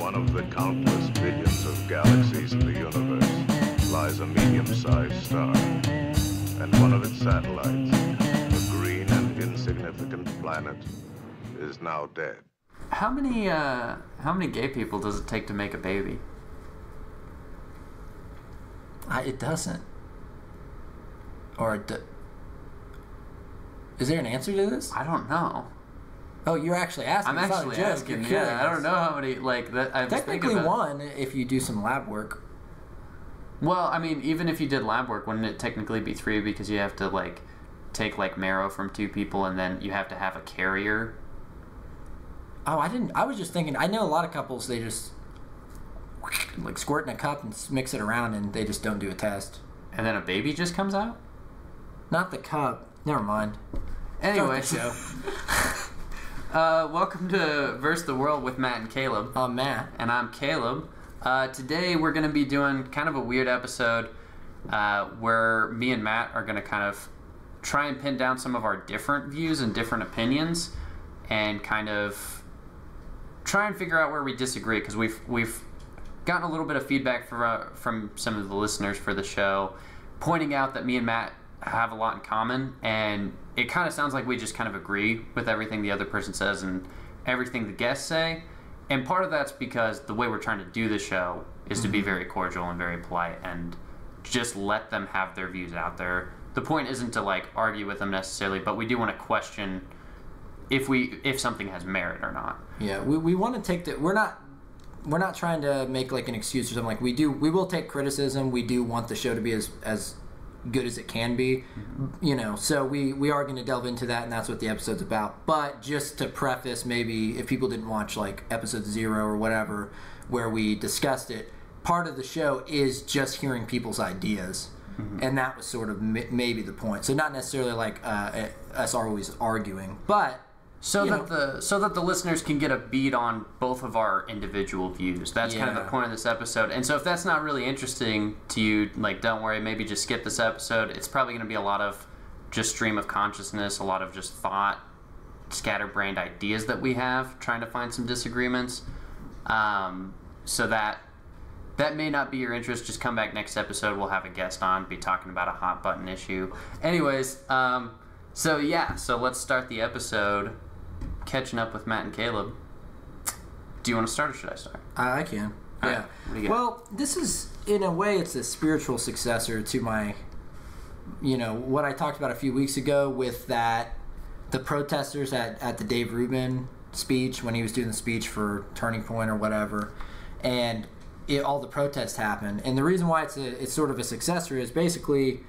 one of the countless billions of galaxies in the universe lies a medium-sized star, and one of its satellites, a green and insignificant planet, is now dead. How many gay people does it take to make a baby? It doesn't. Or is there an answer to this? I don't know. Oh, you're actually asking. I'm actually asking. Yeah, I don't know how many. Like that. I was technically one if you do some lab work. Well, I mean, even if you did lab work, wouldn't it technically be 3 because you have to like take like marrow from 2 people and then you have to have a carrier? Oh, I didn't. I was just thinking. I know a lot of couples they just like squirt in a cup and mix it around, and they just don't do a test. And then a baby just comes out? Not the cup. Never mind. Anyway, welcome to Verse the World with Matt and Caleb. I'm Matt. And I'm Caleb. Today we're going to be doing kind of a weird episode where me and Matt are going to kind of try and pin down some of our different views and different opinions and kind of try and figure out where we disagree, because we've gotten a little bit of feedback from some of the listeners for the show pointing out that me and Matt have a lot in common, and it kind of sounds like we just kind of agree with everything the other person says and everything the guests say. And part of that's because the way we're trying to do the show is to be very cordial and very polite and just let them have their views out there. The point isn't to like argue with them necessarily, but we do want to question if something has merit or not. Yeah, we want to take the we're not trying to make like an excuse or something. Like we will take criticism. We do want the show to be as good as it can be, you know, so we are going to delve into that, and that's what the episode's about. But just to preface, maybe if people didn't watch like episode 0 or whatever where we discussed it, part of the show is just hearing people's ideas, and that was sort of maybe the point. So not necessarily like us always arguing, but so that the listeners can get a beat on both of our individual views. That's kind of the point of this episode. And so if that's not really interesting to you, like, don't worry, maybe just skip this episode. It's probably going to be a lot of just stream of consciousness, a lot of just thought, scatterbrained ideas that we have, trying to find some disagreements. So that may not be your interest. Just come back next episode. We'll have a guest on, be talking about a hot button issue. Anyways, so let's start the episode. Catching up with Matt and Caleb. Do you want to start or should I start? I can. All yeah. Right. What do you got? Well, this is, in a way, it's a spiritual successor to my, what I talked about a few weeks ago with the protesters at the Dave Rubin speech, when he was doing the speech for Turning Point or whatever, and all the protests happened. And the reason why it's sort of a successor is basically,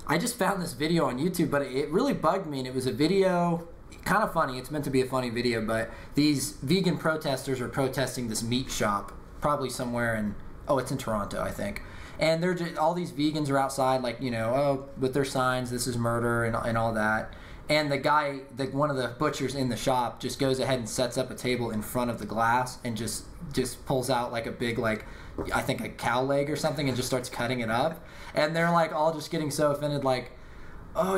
I just found this video on YouTube, but it really bugged me, and it was a video, kind of funny. It's meant to be a funny video, but these vegan protesters are protesting this meat shop, probably somewhere it's in Toronto, I think. And they're just, all these vegans are outside, like, with their signs, this is murder and all that. And the guy, one of the butchers in the shop, just goes ahead and sets up a table in front of the glass and just pulls out like a big, like, I think a cow leg or something, and just starts cutting it up. And they're like all just getting so offended, like, oh,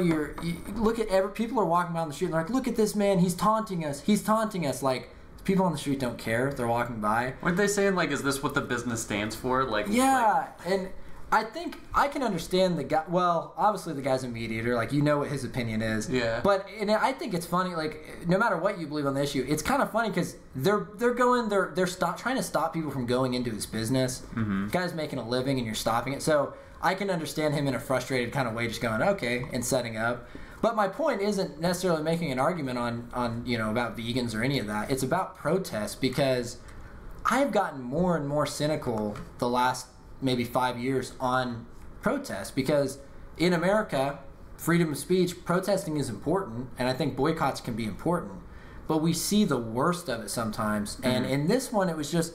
look at people are walking down the street and they're like, look at this man, he's taunting us. Like, people on the street don't care, they're walking by. Weren't they saying, like, is this what the business stands for? Like, yeah, and I think I can understand the guy. Well, obviously the guy's a meat eater, like, what his opinion is. Yeah. But I think it's funny, like, no matter what you believe on the issue, it's kind of funny because they're trying to stop people from going into his business. The guy's making a living and you're stopping it. So I can understand him in a frustrated kind of way, just going, okay, and setting up. But my point isn't necessarily making an argument on about vegans or any of that. It's about protest, because I've gotten more and more cynical the last maybe 5 years on protest, because in America, freedom of speech, protesting is important, and I think boycotts can be important. But we see the worst of it sometimes. And in this one, it was just,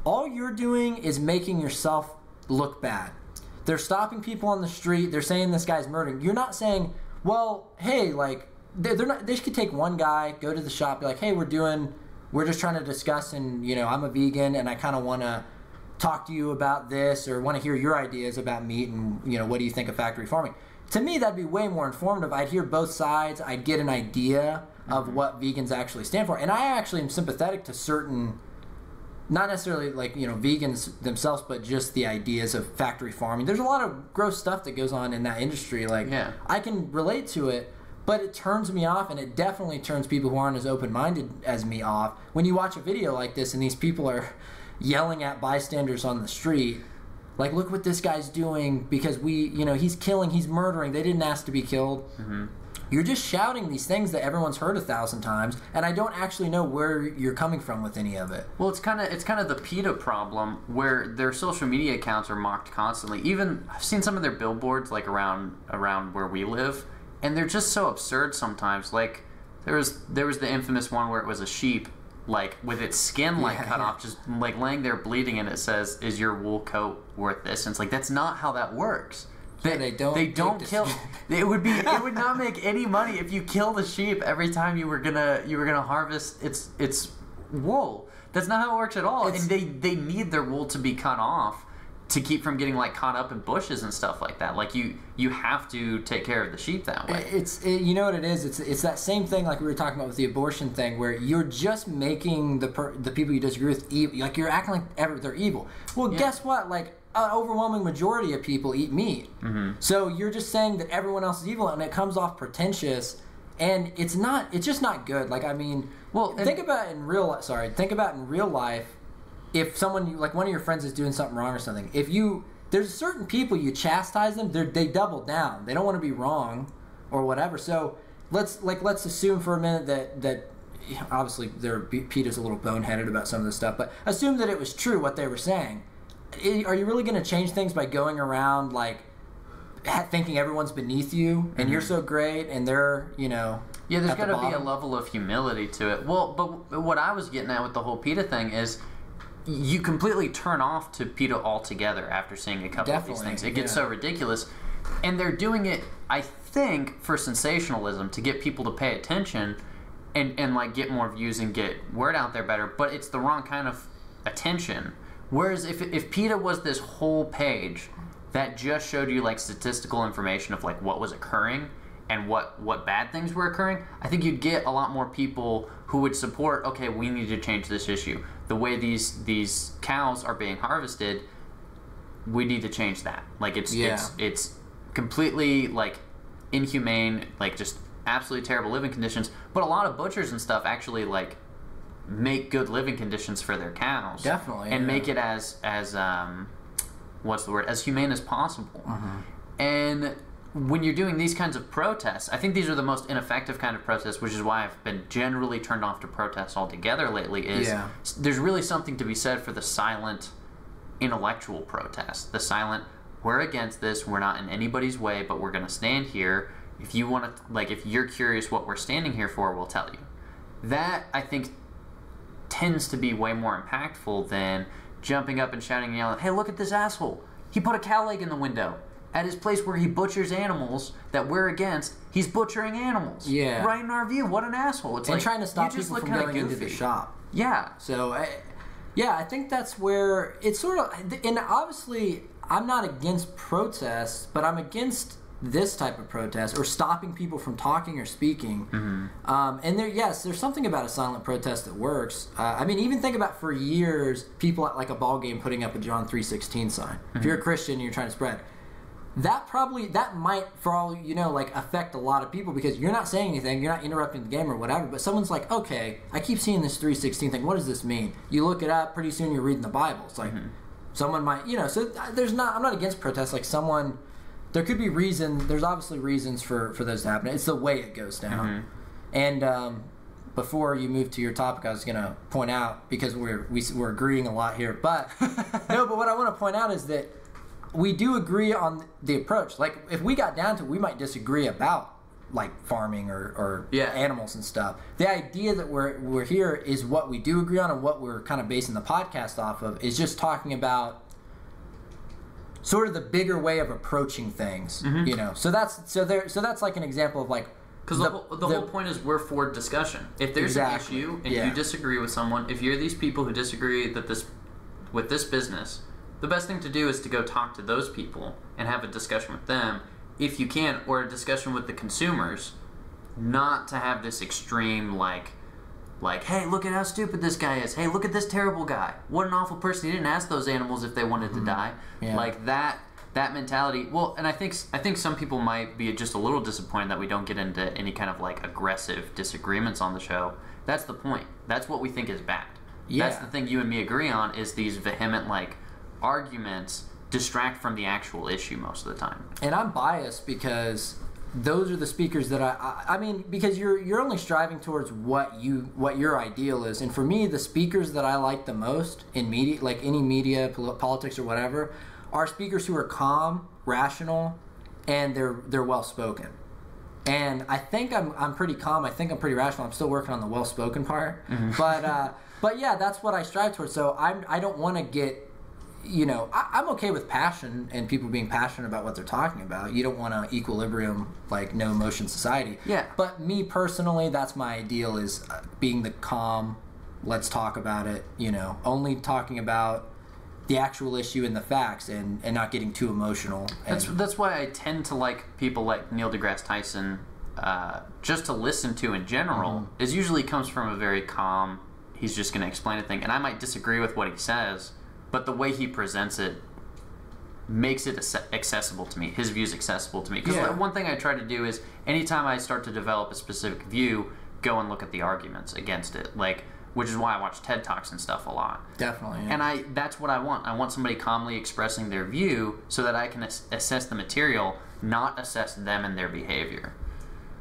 all you're doing is making yourself look bad. They're stopping people on the street. They're saying this guy's murdering. You're not saying, well, hey, like, they're not. They could take one guy, go to the shop, be like, hey, we're just trying to discuss, and I'm a vegan, and I kind of want to talk to you about this, or want to hear your ideas about meat, and what do you think of factory farming? To me, that'd be way more informative. I'd hear both sides. I'd get an idea of what vegans actually stand for, and I actually am sympathetic to certain not necessarily like, vegans themselves, but just the ideas of factory farming. There's a lot of gross stuff that goes on in that industry. Like, I can relate to it, but it turns me off, and it definitely turns people who aren't as open-minded as me off. When you watch a video like this and these people are yelling at bystanders on the street, like, look what this guy's doing because he's killing, he's murdering, they didn't ask to be killed. You're just shouting these things that everyone's heard 1,000 times, and I don't actually know where you're coming from with any of it. Well, it's kind of the PETA problem where their social media accounts are mocked constantly. Even I've seen some of their billboards like around where we live, and they're just so absurd sometimes. Like there was the infamous one where it was a sheep like with its skin cut off, just like laying there bleeding, and it says, "Is your wool coat worth this?" And it's like, that's not how that works. They don't kill. It would not make any money if you kill the sheep every time you were gonna harvest its wool. That's not how it works at all. And they need their wool to be cut off to keep from getting like caught up in bushes and stuff like that. Like you have to take care of the sheep that way. You know what it is? It's that same thing like we were talking about with the abortion thing, where you're just making the people you disagree with evil. Like you're acting like they're evil. Well, guess what? Like, an overwhelming majority of people eat meat. So you're just saying that everyone else is evil, and it comes off pretentious, and it's just not good. Like, I mean, think about it in real life. If someone, like one of your friends is doing something wrong or something, there's certain people you chastise them, they double down. They don't want to be wrong or whatever. So let's assume for a minute that obviously PETA's a little boneheaded about some of this stuff, but assume that it was true what they were saying. Are you really going to change things by going around like thinking everyone's beneath you and you're so great and they're there's got to be a level of humility to it. Well, but what I was getting at with the whole PETA thing is you completely turn off to PETA altogether after seeing a couple of these things. It gets so ridiculous, and they're doing it, I think, for sensationalism, to get people to pay attention and like get more views and get word out there better. But it's the wrong kind of attention. Whereas if PETA was this whole page that just showed you like statistical information of like what was occurring and what bad things were occurring, I think you'd get a lot more people who would support, okay, we need to change this issue. The way these cows are being harvested, we need to change that. Like it's completely like inhumane, like just absolutely terrible living conditions. But a lot of butchers and stuff actually like make good living conditions for their cows. Definitely. And make it as what's the word? As humane as possible. And when you're doing these kinds of protests, I think these are the most ineffective kind of protests, which is why I've been generally turned off to protests altogether lately, is there's really something to be said for the silent intellectual protest. The silent, we're against this, we're not in anybody's way, but we're going to stand here. If you want to, like, if you're curious what we're standing here for, we'll tell you. That, I think, tends to be way more impactful than jumping up and shouting and yelling, hey, look at this asshole. He put a cow leg in the window. At his place where he butchers animals that we're against, he's butchering animals. Yeah. Right in our view. What an asshole. It's and like, trying to stop people from going into the shop. Yeah. So, I think that's where it's sort of... And obviously, I'm not against protests, but I'm against this type of protest or stopping people from talking or speaking. And there's something about a silent protest that works. I mean, even think about for years, people at like a ball game putting up a John 3:16 sign. If you're a Christian and you're trying to spread... That might, for all you know, like affect a lot of people because you're not saying anything, you're not interrupting the game or whatever, but someone's like, okay, I keep seeing this 3:16 thing, what does this mean? You look it up, pretty soon you're reading the Bible. It's like, someone might, so I'm not against protests, like there could be there's obviously reasons for those to happen. It's the way it goes down. And before you move to your topic, I was going to point out, because we're agreeing a lot here, but but what I want to point out is that we do agree on the approach. Like, if we got down to it, we might disagree about, like, farming or animals and stuff. The idea that we're here is what we do agree on, and what we're kind of basing the podcast off of is just talking about sort of the bigger way of approaching things, So that's like an example of, like... Because the whole point is we're for discussion. If there's an issue and you disagree with someone, if you're these people who disagree with this business... The best thing to do is to go talk to those people and have a discussion with them, if you can, or a discussion with the consumers, not to have this extreme, like, Like, hey, look at how stupid this guy is. Hey, look at this terrible guy. What an awful person. He didn't ask those animals if they wanted to die. Yeah. Like that mentality. Well, and I think some people might be just a little disappointed that we don't get into any kind of like aggressive disagreements on the show. That's the point. That's what we think is bad. Yeah. That's the thing you and me agree on, is these vehement like arguments distract from the actual issue most of the time. And I'm biased because those are the speakers that I mean, because you're only striving towards what your ideal is. And for me, the speakers that I like the most in media, like any media, politics or whatever, are speakers who are calm, rational, and they're well spoken. And I think I'm pretty calm. I think I'm pretty rational. I'm still working on the well spoken part. But yeah, that's what I strive towards. So I don't want to get, I'm okay with passion and people being passionate about what they're talking about. You don't want an equilibrium, like no emotion society. Yeah. But me personally, that's my ideal, is being the calm, let's talk about it, only talking about the actual issue and the facts and not getting too emotional. That's why I tend to like people like Neil deGrasse Tyson, just to listen to in general, is usually comes from a very calm, he's just going to explain a thing. And I might disagree with what he says, but the way he presents it makes it accessible to me. His view is accessible to me. Because one thing I try to do is, anytime I start to develop a specific view, go and look at the arguments against it. Like, which is why I watch TED Talks and stuff a lot. Definitely. Yeah. And that's what I want. I want somebody calmly expressing their view so that I can assess the material, not assess them and their behavior.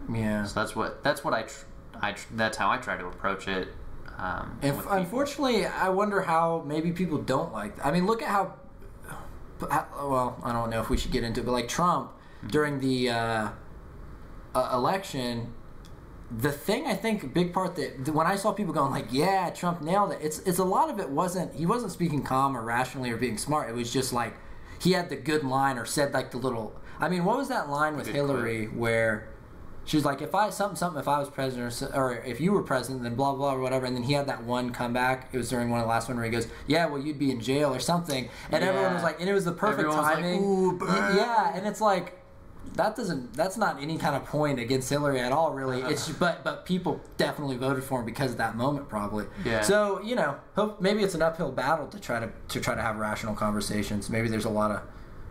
Yeah. So that's how I try to approach it. Unfortunately, I wonder how maybe people don't like. I mean, look at how. Well, I don't know if we should get into it, but like Trump during the election, the thing I think a big part that when I saw people going like, "Yeah, Trump nailed it," it's a lot of it he wasn't speaking calm or rationally or being smart. It was just like he had the good line or said like the little. I mean, what was that line with Hillary where? She was like, if I was president, or if you were president, then blah, blah, or whatever. And then he had that one comeback. It was during one of the last one where he goes, yeah, well, you'd be in jail or something. And everyone was like, and it was the perfect timing. Like, ooh, burn. Yeah, and it's like, that's not any kind of point against Hillary at all, really. It's but people definitely voted for him because of that moment, probably. Yeah. So, maybe it's an uphill battle to try to have rational conversations. Maybe there's a lot of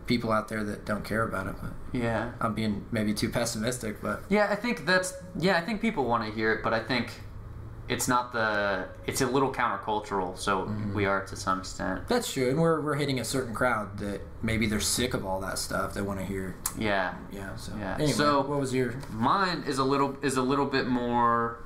people out there that don't care about it, but yeah, I'm being maybe too pessimistic, but I think people want to hear it, but I think it's a little countercultural, so we are to some extent. That's true, and we're hitting a certain crowd that maybe they're sick of all that stuff. They want to hear. So anyway, so what was your? Mine is a little bit more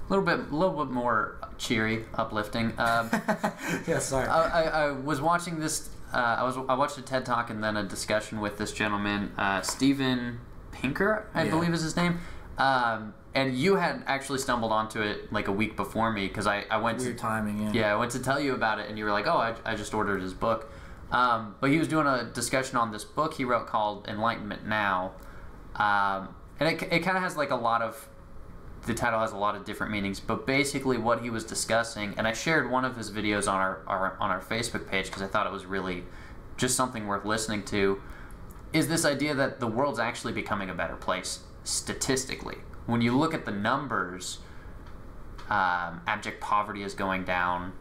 a little bit more cheery, uplifting. Yeah, sorry. I was watching this. I watched a TED Talk and then a discussion with this gentleman, Steven Pinker, I believe is his name. And you had actually stumbled onto it like a week before me because I went Weird timing. I went to tell you about it and you were like, oh, I just ordered his book. But he was doing a discussion on this book he wrote called Enlightenment Now, and it kind of has like a lot of. The title has a lot of different meanings, but basically what he was discussing, and I shared one of his videos on our Facebook page because I thought it was really just something worth listening to, is this idea that the world's actually becoming a better place statistically. When you look at the numbers, abject poverty is going down,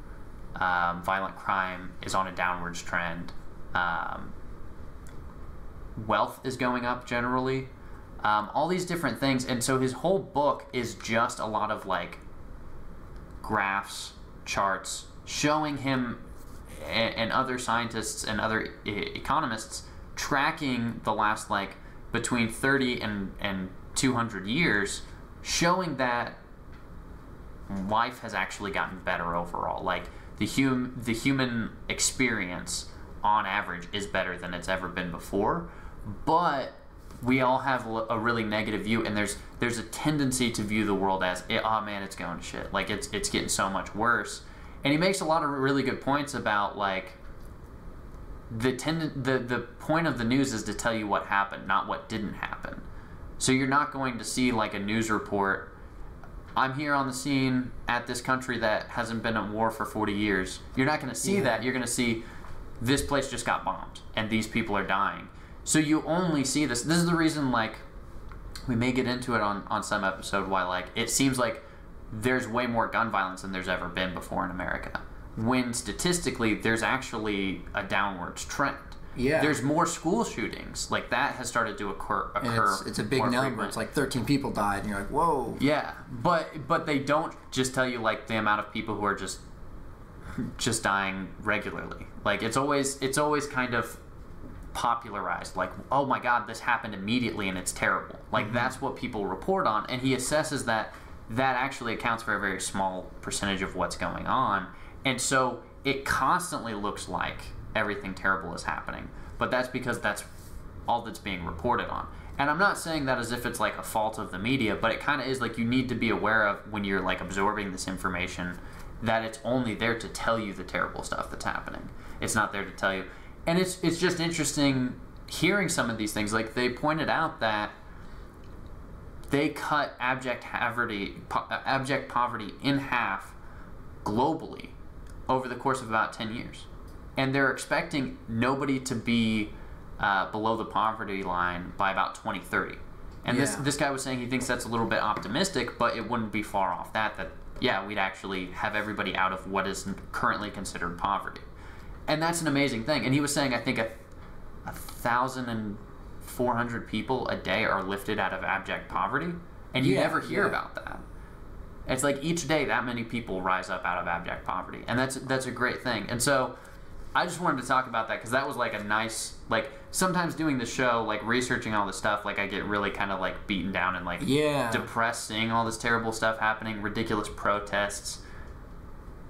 violent crime is on a downwards trend, wealth is going up generally. All these different things, and so his whole book is just a lot of like graphs, charts, showing him and other scientists and other economists tracking the last like between 30 and 200 years, showing that life has actually gotten better overall. Like the human experience on average is better than it's ever been before, but we all have a really negative view, and there's a tendency to view the world as, oh man, it's going to shit. Like it's getting so much worse. And he makes a lot of really good points about like the point of the news is to tell you what happened, not what didn't happen. So you're not going to see like a news report. I'm here on the scene at this country that hasn't been at war for 40 years. You're not going to see that. You're going to see this place just got bombed and these people are dying. So you only see this. This is the reason, like, we may get into it on some episode why like it seems like there's way more gun violence than there's ever been before in America, when statistically there's actually a downwards trend. Yeah. There's more school shootings. Like, that has started to occur. And it's a big number. Frequent. It's like 13 people died, and you're like, whoa. Yeah, but they don't just tell you, like, the amount of people who are just dying regularly. Like, it's always kind of popularized. Like, oh my God, this happened immediately and it's terrible. Like, that's what people report on. And he assesses that actually accounts for a very small percentage of what's going on. And so it constantly looks like everything terrible is happening, but that's because that's all that's being reported on. And I'm not saying that as if it's like a fault of the media, but it kind of is. Like, you need to be aware of, when you're like absorbing this information, that it's only there to tell you the terrible stuff that's happening. It's not there to tell you. And it's just interesting hearing some of these things. Like, they pointed out that they cut abject poverty in half globally over the course of about 10 years. And they're expecting nobody to be below the poverty line by about 2030. And this guy was saying he thinks that's a little bit optimistic, but it wouldn't be far off that we'd actually have everybody out of what is currently considered poverty. And that's an amazing thing. And he was saying, I think 1,400 people a day are lifted out of abject poverty. And you never hear about that. It's like each day that many people rise up out of abject poverty. And that's a great thing. And so I just wanted to talk about that because that was like a nice, like, sometimes doing the show, like researching all this stuff, like I get really kind of like beaten down and like depressed seeing all this terrible stuff happening, ridiculous protests,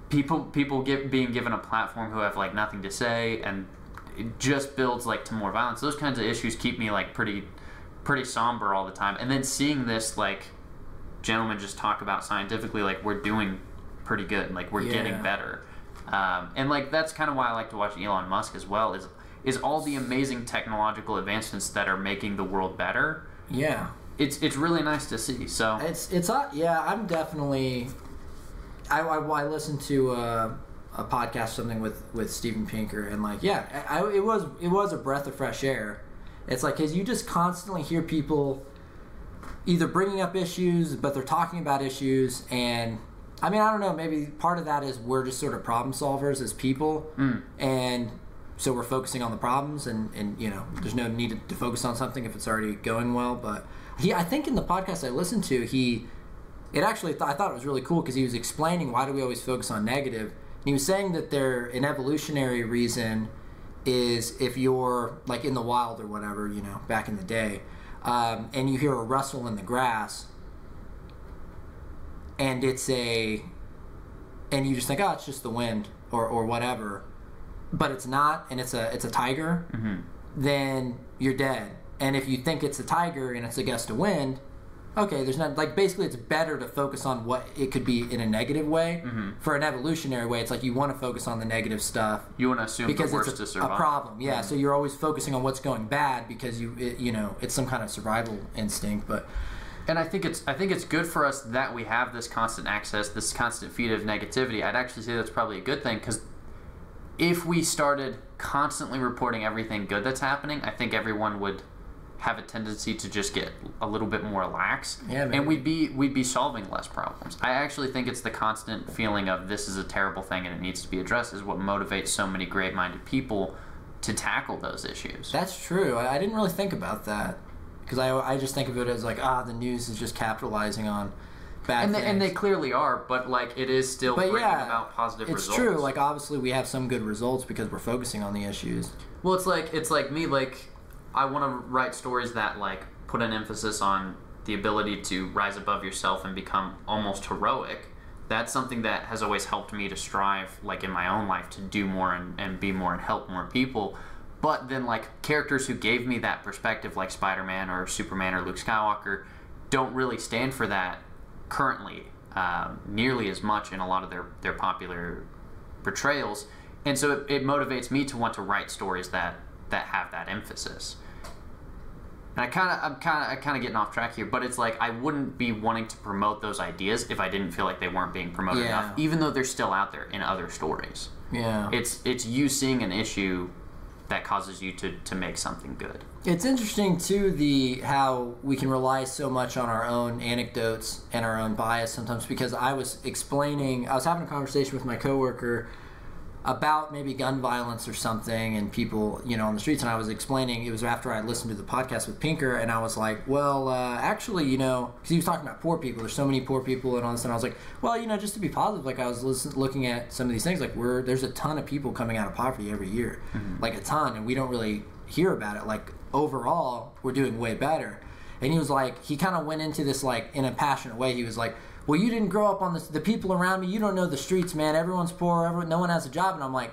people being given a platform who have like nothing to say, and it just builds like to more violence. Those kinds of issues keep me like pretty somber all the time. And then seeing this like gentleman just talk about scientifically, like, we're doing pretty good, like we're getting better. And like that's kind of why I like to watch Elon Musk as well, is all the amazing technological advancements that are making the world better. Yeah, it's really nice to see. So I'm definitely. I listened to a podcast, something with Steven Pinker, and like it was a breath of fresh air. It's like, because you just constantly hear people either bringing up issues, but they're talking about issues, and I mean, I don't know, maybe part of that is we're just sort of problem solvers as people, and so we're focusing on the problems, and you know, there's no need to focus on something if it's already going well. But I think in the podcast I listened to, I thought it was really cool because he was explaining why do we always focus on negative, and he was saying that an evolutionary reason is if you're like in the wild or whatever, you know, back in the day, and you hear a rustle in the grass, and and you just think, oh, it's just the wind or whatever, but it's not, and it's a tiger, then you're dead. And if you think it's a tiger and it's a gust of wind, okay, there's not, like, basically it's better to focus on what it could be in a negative way. For an evolutionary way, it's like you want to focus on the negative stuff. You want to assume because the worst to survive. A problem, yeah. So you're always focusing on what's going bad because it's some kind of survival instinct, but. And I think it's good for us that we have this constant access, this constant feed of negativity. I'd actually say that's probably a good thing, because if we started constantly reporting everything good that's happening, I think everyone would have a tendency to just get a little bit more lax, and we'd be solving less problems. I actually think it's the constant feeling of this is a terrible thing and it needs to be addressed is what motivates so many great-minded people to tackle those issues. That's true. I didn't really think about that. Because I just think of it as like, the news is just capitalizing on bad things. And they clearly are, but like it is still bringing about positive results. It's true. Like, obviously we have some good results because we're focusing on the issues. Well, it's like me, like, I want to write stories that like put an emphasis on the ability to rise above yourself and become almost heroic. That's something that has always helped me to strive, like in my own life, to do more and be more and help more people. But then, like, characters who gave me that perspective, like Spider-Man or Superman or Luke Skywalker, don't really stand for that currently nearly as much in a lot of their popular portrayals. And so it motivates me to want to write stories that have that emphasis. And I'm kind of getting off track here, but it's like I wouldn't be wanting to promote those ideas if I didn't feel like they weren't being promoted enough, even though they're still out there in other stories. Yeah, it's you seeing an issue that causes you to make something good. It's interesting too how we can rely so much on our own anecdotes and our own bias sometimes, because I was having a conversation with my coworker about maybe gun violence or something and people, on the streets, and I was explaining, it was after I listened to the podcast with Pinker, and I was like, well, actually, because he was talking about poor people, there's so many poor people and all this, and I was like, well, just to be positive, like I was looking at some of these things, like there's a ton of people coming out of poverty every year, like a ton, and we don't really hear about it. Like overall, we're doing way better. And he was like, he kind of went into this like in a passionate way. He was like, well, you didn't grow up on the people around me. You don't know the streets, man. Everyone's poor. No one has a job. And I'm like,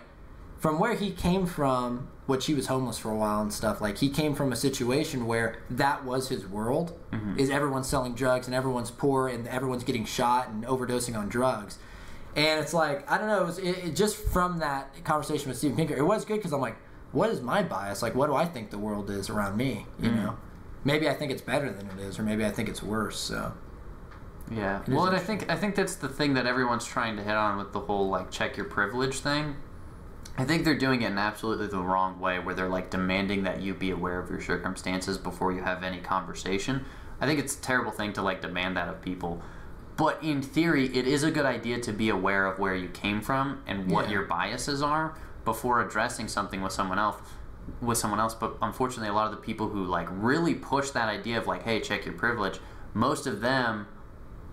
from where he came from, which he was homeless for a while and stuff, like he came from a situation where that was his world, is everyone's selling drugs and everyone's poor and everyone's getting shot and overdosing on drugs. And it's like, I don't know, it just from that conversation with Steven Pinker, it was good because I'm like, what is my bias? Like, what do I think the world is around me, you know? Maybe I think it's better than it is, or maybe I think it's worse, so... Yeah, well, and I think that's the thing that everyone's trying to hit on with the whole, like, check your privilege thing. I think they're doing it in absolutely the wrong way, where they're, like, demanding that you be aware of your circumstances before you have any conversation. I think it's a terrible thing to, like, demand that of people. But in theory, it is a good idea to be aware of where you came from and what your biases are before addressing something with someone else. But unfortunately, a lot of the people who, like, really push that idea of, like, hey, check your privilege, most of them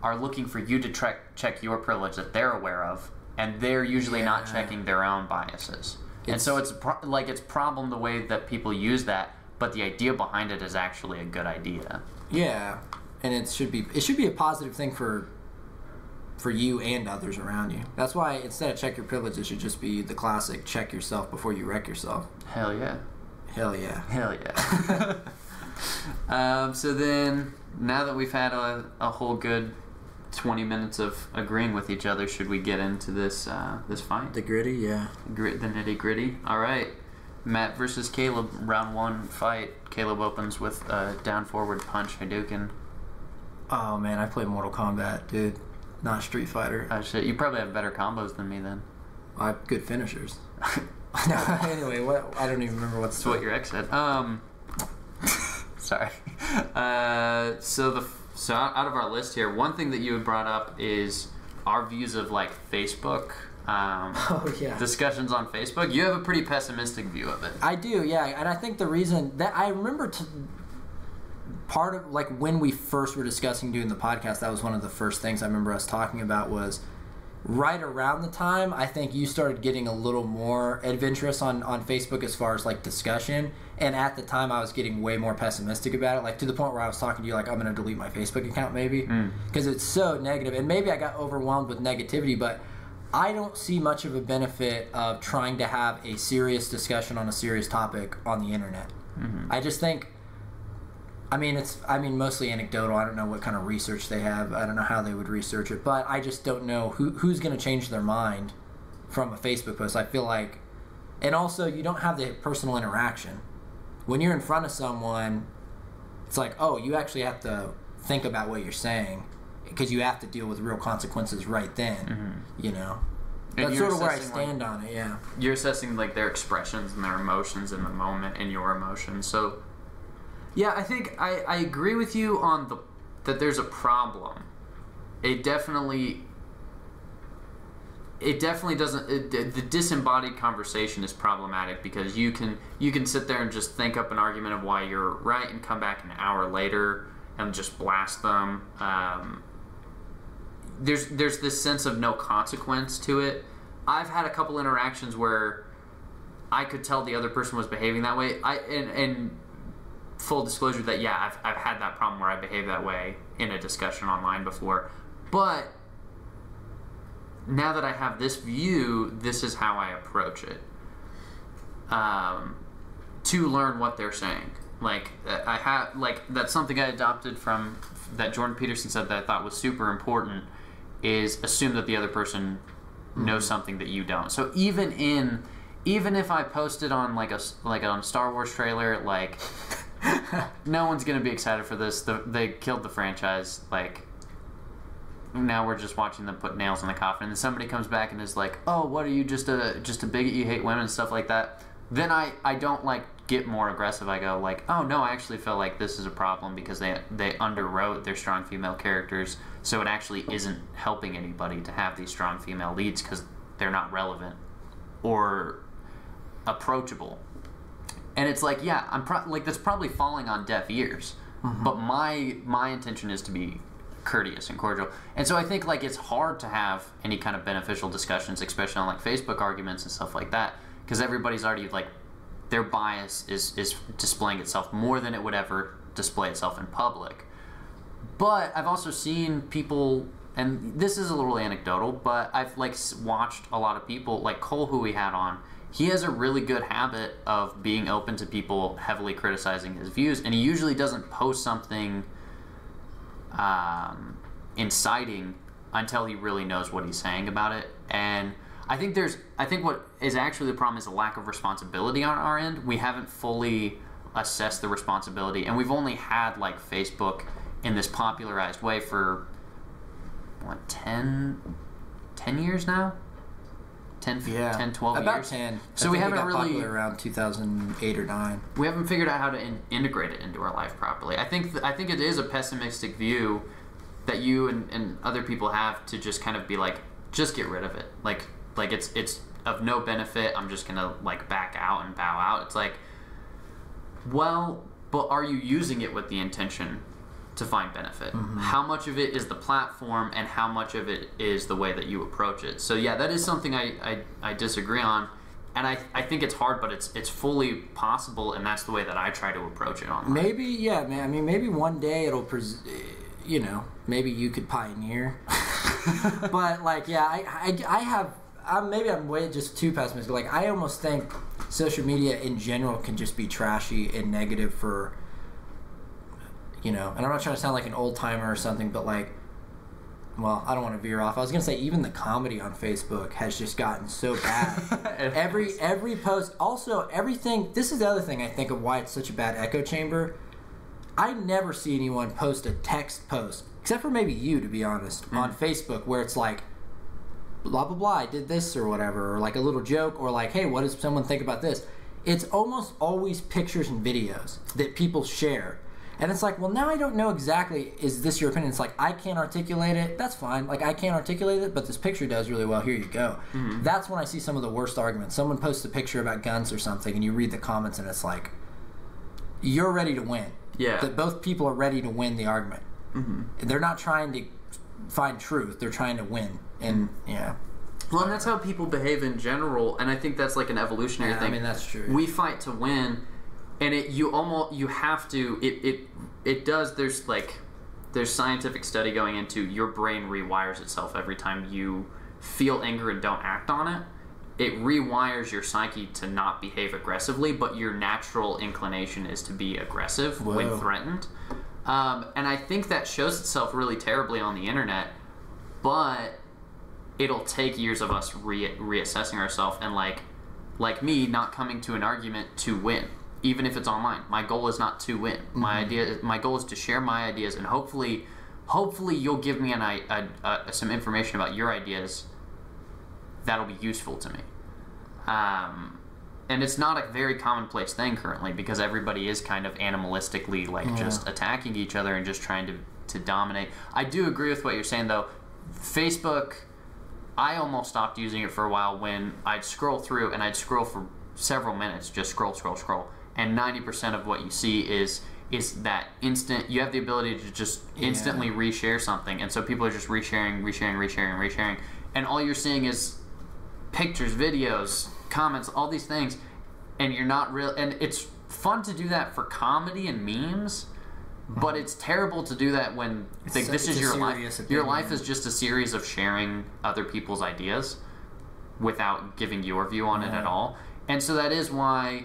are looking for you to check your privilege that they're aware of, and they're usually not checking their own biases. And so it's problem the way that people use that, but the idea behind it is actually a good idea. Yeah, and it should be a positive thing for you and others around you. That's why instead of check your privilege, it should just be the classic check yourself before you wreck yourself. Hell yeah. Hell yeah. Hell yeah. So then, now that we've had a whole good 20 minutes of agreeing with each other, should we get into this fight? The gritty, yeah. The nitty gritty. All right. Matt versus Caleb, round 1 fight. Caleb opens with a down forward punch, Hadouken. Oh man, I play Mortal Kombat, dude. Not Street Fighter. Oh shit, you probably have better combos than me then. I have good finishers. No, anyway, I don't even remember what's what your ex said. Sorry. So out of our list here, one thing that you had brought up is our views of like Facebook. Discussions on Facebook. You have a pretty pessimistic view of it. I do, yeah, and I think the reason that I remember part of like when we first were discussing doing the podcast, that was one of the first things I remember us talking about was right around the time I think you started getting a little more adventurous on Facebook as far as like discussion, and at the time I was getting way more pessimistic about it, like to the point where I was talking to you like I'm going to delete my Facebook account maybe because it's so negative, and maybe I got overwhelmed with negativity, but I don't see much of a benefit of trying to have a serious discussion on a serious topic on the internet. I just think it's mostly anecdotal. I don't know what kind of research they have. I don't know how they would research it, but I just don't know who's going to change their mind from a Facebook post. I feel like, and also you don't have the personal interaction. When you're in front of someone, it's like, oh, you actually have to think about what you're saying because you have to deal with real consequences right then, you know. And that's sort of where I stand on it, yeah. You're assessing like their expressions and their emotions in the moment and your emotions, so... Yeah, I think I agree with you on that there's a problem. It definitely doesn't. The disembodied conversation is problematic because you can sit there and just think up an argument of why you're right and come back an hour later and just blast them. There's this sense of no consequence to it. I've had a couple interactions where I could tell the other person was behaving that way. And full disclosure that I've had that problem where I behave that way in a discussion online before, but now that I have this view, this is how I approach it, to learn what they're saying. Like that's something I adopted from that Jordan Peterson said that I thought was super important, is assume that the other person knows something that you don't. So even if I posted on like on a Star Wars trailer, like no one's gonna be excited for this. They killed the franchise. Like now we're just watching them put nails in the coffin. And then somebody comes back and is like, "Oh, what are you, just a bigot? You hate women and stuff like that." then I don't like get more aggressive. I go like, oh no, I actually feel like this is a problem because they underwrote their strong female characters, so it actually isn't helping anybody to have these strong female leads because they're not relevant or approachable. And it's like, yeah, like that's probably falling on deaf ears. But my intention is to be courteous and cordial. And so I think like it's hard to have any kind of beneficial discussions, especially on like Facebook arguments and stuff like that, because everybody's already like, their bias is displaying itself more than it would ever display itself in public. But I've also seen people, and this is a little anecdotal, but I've like watched a lot of people, like Cole, who we had on. He has a really good habit of being open to people heavily criticizing his views, and he usually doesn't post something inciting until he really knows what he's saying about it. And I think what is actually the problem is a lack of responsibility on our end. We haven't fully assessed the responsibility, and we've only had like Facebook in this popularized way for what, 10 years now? 10, 12 about years. 10. So we haven't really popular around 2008 or 9. We haven't figured out how to integrate it into our life properly. I think it is a pessimistic view that you and other people have to just kind of be like, just get rid of it. Like it's of no benefit. I'm just gonna like back out and bow out. It's like, well, but are you using it with the intention to find benefit? How much of it is the platform, and how much of it is the way that you approach it? So yeah, that is something I disagree on, and I think it's hard, but it's fully possible, and that's the way that I try to approach it online. Maybe, yeah, man. I mean, maybe one day it'll, maybe you could pioneer. But like, yeah, maybe I'm way just too pessimistic. Like, I almost think social media in general can just be trashy and negative for, and I'm not trying to sound like an old timer or something, but like, well, I don't want to veer off. I was gonna say even the comedy on Facebook has just gotten so bad. every post, also everything. This is the other thing I think of why it's such a bad echo chamber. I never see anyone post a text post, except for maybe you, to be honest, on Facebook, where it's like, blah blah blah, I did this or whatever, or like a little joke, or like, hey, what does someone think about this? It's almost always pictures and videos that people share. And it's like, well, now I don't know exactly, is this your opinion? It's like, I can't articulate it. That's fine. Like, I can't articulate it, but this picture does really well. Here you go. That's when I see some of the worst arguments. Someone posts a picture about guns or something, and you read the comments, and it's like, you're ready to win. Yeah. That both people are ready to win the argument. They're not trying to find truth. They're trying to win. And, yeah. Well, and that's how people behave in general, and I think that's like an evolutionary thing. I mean, that's true. We fight to win. And you have to, it does, there's scientific study going into your brain rewires itself every time you feel anger and don't act on it. It rewires your psyche to not behave aggressively, but your natural inclination is to be aggressive when threatened. And I think that shows itself really terribly on the internet, but it'll take years of us reassessing ourselves and like me not coming to an argument to win. Even if it's online, my goal is not to win. My goal is to share my ideas, and hopefully you'll give me some information about your ideas that'll be useful to me. And it's not a very commonplace thing currently, because everybody is kind of animalistically just attacking each other and just trying to dominate. I do agree with what you're saying though. Facebook, I almost stopped using it for a while when I'd scroll through, and I'd scroll for several minutes, just scroll. And 90% of what you see is that instant. You have the ability to just instantly reshare something, and so people are just resharing, and all you're seeing is pictures, videos, comments, all these things, and you're not real. And it's fun to do that for comedy and memes, but it's terrible to do that when this is your life. Your life is just a series of sharing other people's ideas without giving your view on it at all. And so that is why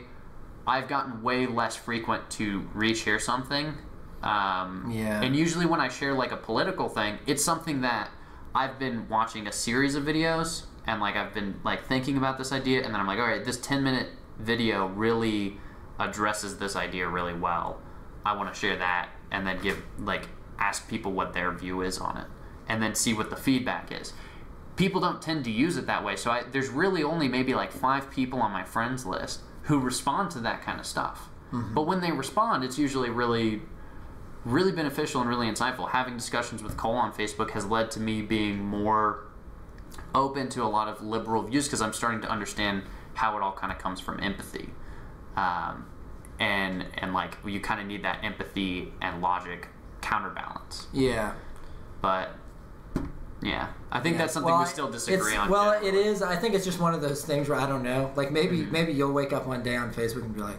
I've gotten way less frequent to reshare something. And usually when I share like a political thing, it's something that I've been watching a series of videos, and like I've been like thinking about this idea, and then I'm like, all right, this 10-minute video really addresses this idea really well. I want to share that, and then ask people what their view is on it, and then see what the feedback is. People don't tend to use it that way, so there's really only maybe like 5 people on my friends list who respond to that kind of stuff. But when they respond, it's usually really, really beneficial and really insightful. Having discussions with Cole on Facebook has led to me being more open to a lot of liberal views because I'm starting to understand how it all kind of comes from empathy. And like, you kind of need that empathy and logic counterbalance. Yeah. But yeah, I think that's something we still disagree on. Well, generally. it is. I think it's just one of those things where I don't know. Like maybe you'll wake up one day on Facebook and be like,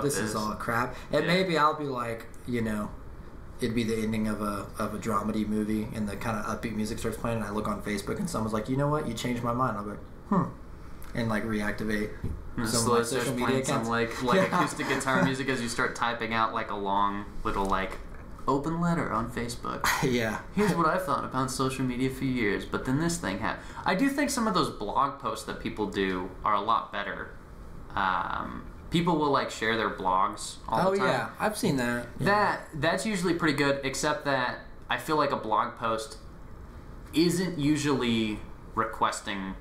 this is all crap. And maybe I'll be like, it'd be the ending of a dramedy movie, and the kind of upbeat music starts playing, and I look on Facebook, and someone's like, you know what? You changed my mind. I'll be like, and like reactivate some of my social media accounts. Some like acoustic guitar music as you start typing out like a long little like open letter on Facebook. Yeah. Here's what I've thought about social media for years, but then this thing happened. I do think some of those blog posts that people do are a lot better. People will like share their blogs all the time. Oh yeah, I've seen that. Yeah. That's usually pretty good, except that I feel like a blog post isn't usually requesting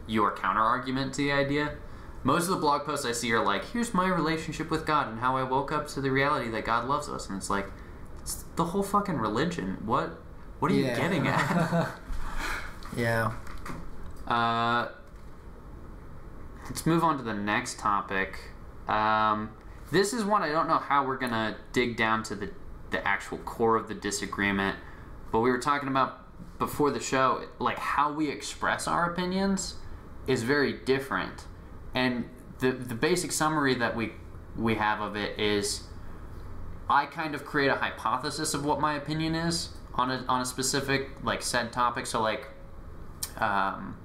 your counter argument to the idea. Most of the blog posts I see are like, here's my relationship with God and how I woke up to the reality that God loves us, and it's like, it's the whole fucking religion. What are you getting at? Yeah. Let's move on to the next topic. This is one I don't know how we're going to dig down to the actual core of the disagreement, but we were talking about before the show, like how we express our opinions is very different. And the basic summary that we have of it is I kind of create a hypothesis of what my opinion is on a specific like said topic. So like gun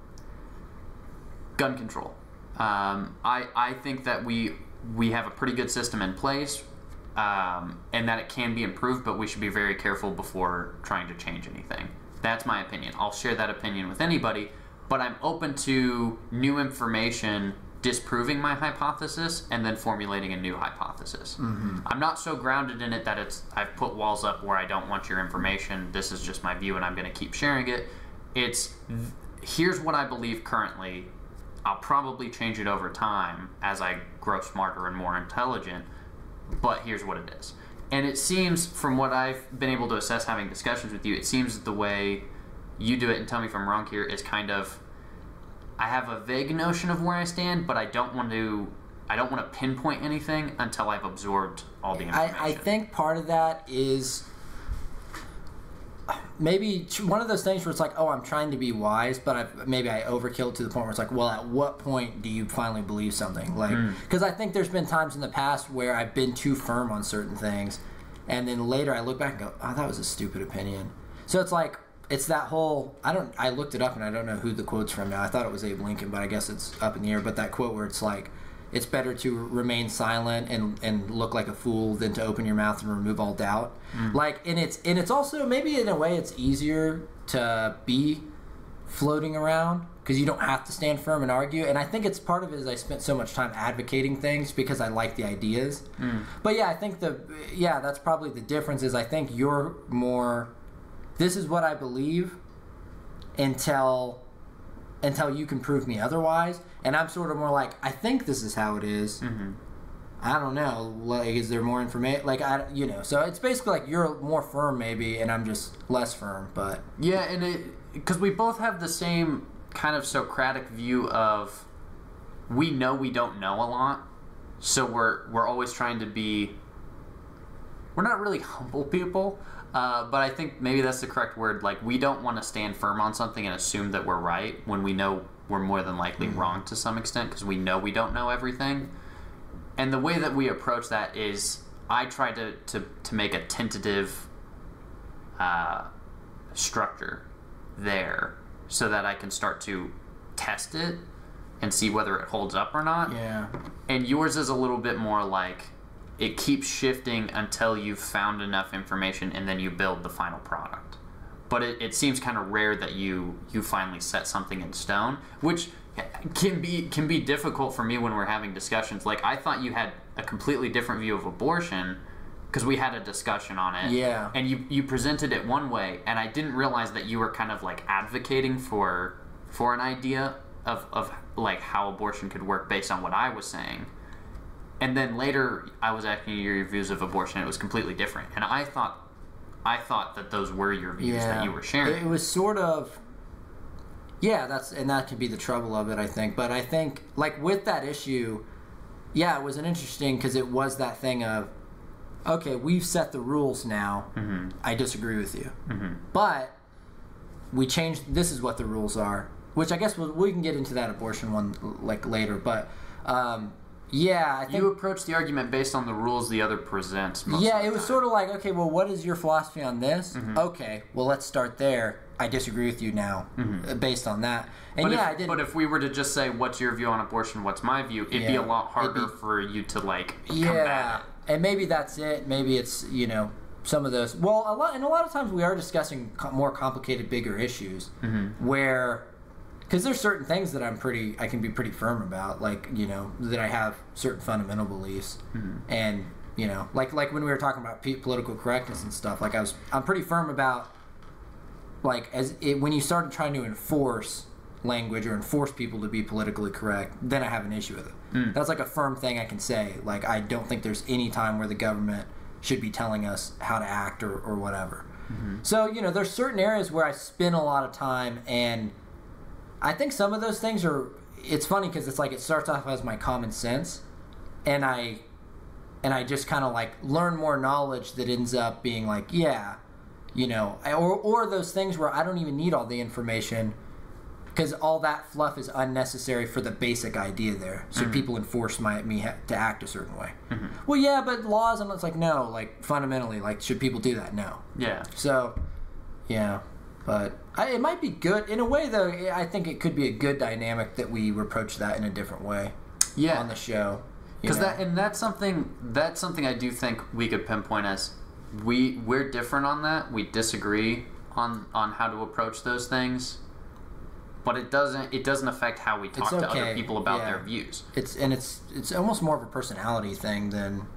control. I think that we have a pretty good system in place, and that it can be improved, but we should be very careful before trying to change anything. That's my opinion. I'll share that opinion with anybody, but I'm open to new information disproving my hypothesis and then formulating a new hypothesis. I'm not so grounded in it that I've put walls up where I don't want your information. This is just my view and I'm going to keep sharing it. It's here's what I believe currently. I'll probably change it over time as I grow smarter and more intelligent, but here's what it is. And it seems, from what I've been able to assess having discussions with you, it seems that the way you do it, and tell me if I'm wrong here, is kind of, I have a vague notion of where I stand, but I don't want to pinpoint anything until I've absorbed all the information. I think part of that is maybe one of those things where it's like, oh, I'm trying to be wise, but maybe I overkill it to the point where it's like, well, at what point do you finally believe something? Like, because I think there's been times in the past where I've been too firm on certain things, and then later I look back and go, oh, that was a stupid opinion. So it's like, it's that whole, I looked it up and I don't know who the quote's from now. I thought it was Abe Lincoln, but I guess it's up in the air. But that quote where it's like, it's better to remain silent and look like a fool than to open your mouth and remove all doubt. Like, and it's also, maybe in a way it's easier to be floating around because you don't have to stand firm and argue. And I think it's part of it is I spent so much time advocating things because I like the ideas. But yeah, I think that's probably the difference is I think you're more, this is what I believe until you can prove me otherwise. And I'm sort of more like, I think this is how it is. I don't know. Like, is there more information? Like, so it's basically like you're more firm maybe, and I'm just less firm. But yeah, and because we both have the same kind of Socratic view of we know we don't know a lot, so we're always trying to be. We're not really humble people. But I think maybe that's the correct word. Like, we don't want to stand firm on something and assume that we're right when we know we're more than likely wrong to some extent because we know we don't know everything. And the way that we approach that is I try to make a tentative structure there so that I can start to test it and see whether it holds up or not. Yeah. And yours is a little bit more like, it keeps shifting until you've found enough information and then you build the final product. But it seems kind of rare that you finally set something in stone, which can be difficult for me when we're having discussions. Like, I thought you had a completely different view of abortion because we had a discussion on it. Yeah. And you presented it one way, and I didn't realize that you were kind of like advocating for an idea of like how abortion could work based on what I was saying. And then later, I was asking you your views of abortion. It was completely different, and I thought that those were your views that you were sharing. It was sort of, that could be the trouble of it, I think. But I think, like, with that issue, it was an interesting, because it was that thing of, okay, we've set the rules now. Mm-hmm. I disagree with you, but we changed. This is what the rules are, which I guess we can get into that abortion one like later, but. I think you approach the argument based on the rules the other presents. It was sort of like, okay, well, what is your philosophy on this? Mm-hmm. Okay, well, let's start there. I disagree with you now, based on that. And I didn't. But if we were to just say, "What's your view on abortion? What's my view?" It'd be a lot harder for you to combat it. And maybe that's it. Maybe it's some of those. Well, a lot of times we are discussing more complicated, bigger issues where. Because there's certain things that I can be pretty firm about, like, that I have certain fundamental beliefs, and like when we were talking about political correctness and stuff, like I'm pretty firm about, like, when you started trying to enforce language or enforce people to be politically correct, then I have an issue with it. That's like a firm thing I can say. Like, I don't think there's any time where the government should be telling us how to act or whatever. So there's certain areas where I spend a lot of time, and I think some of those things it's funny because it's like it starts off as my common sense, and I just kind of like learn more knowledge that ends up being like, or those things where I don't even need all the information because all that fluff is unnecessary for the basic idea there. So people enforce me to act a certain way. Well, but laws, and it's like, no, like fundamentally, like, should people do that? No. Yeah. So, but it might be good in a way, though. I think it could be a good dynamic that we approach that in a different way. On the show, because that's something I do think we could pinpoint as we're different on that. We disagree on how to approach those things, but it doesn't affect how we talk to other people about their views. It's almost more of a personality thing than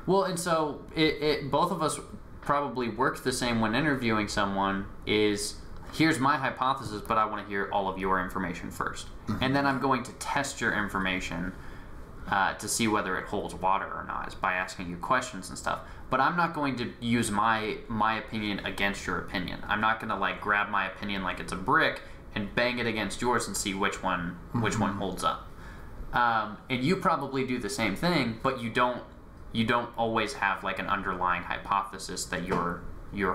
Well, and so it both of us probably work the same when interviewing someone. Is here's my hypothesis, but I want to hear all of your information first, and then I'm going to test your information to see whether it holds water or not by asking you questions and stuff. But I'm not going to use my opinion against your opinion. I'm not going to like grab my opinion like it's a brick and bang it against yours and see which one holds up. And you probably do the same thing, but you don't always have like an underlying hypothesis that you're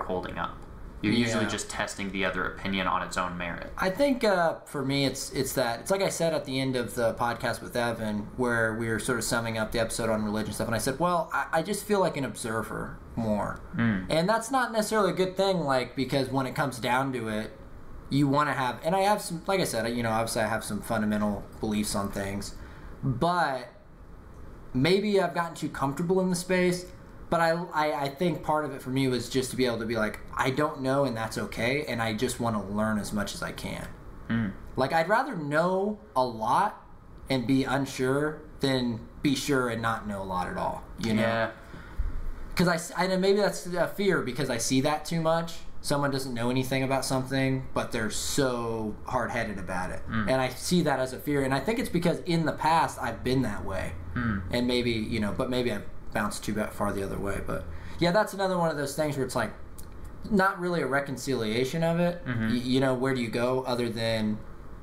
holding up. You're usually just testing the other opinion on its own merit. I think for me, it's like I said at the end of the podcast with Evan, where we were sort of summing up the episode on religion stuff, and I said, well, I just feel like an observer more, and that's not necessarily a good thing. Like, because when it comes down to it, you want to have, and I have some, like I said, obviously I have some fundamental beliefs on things, but maybe I've gotten too comfortable in the space. But I think part of it for me was just to be able to be like, I don't know, and that's okay, and I just want to learn as much as I can. Like, I'd rather know a lot and be unsure than be sure and not know a lot at all, you know? Yeah. Because I know maybe that's a fear, because I see that too much. Someone doesn't know anything about something, but they're so hard-headed about it. And I see that as a fear, and I think it's because in the past I've been that way. And maybe, but maybe I've bounced too far the other way. But yeah, that's another one of those things where it's like not really a reconciliation of it. Where do you go other than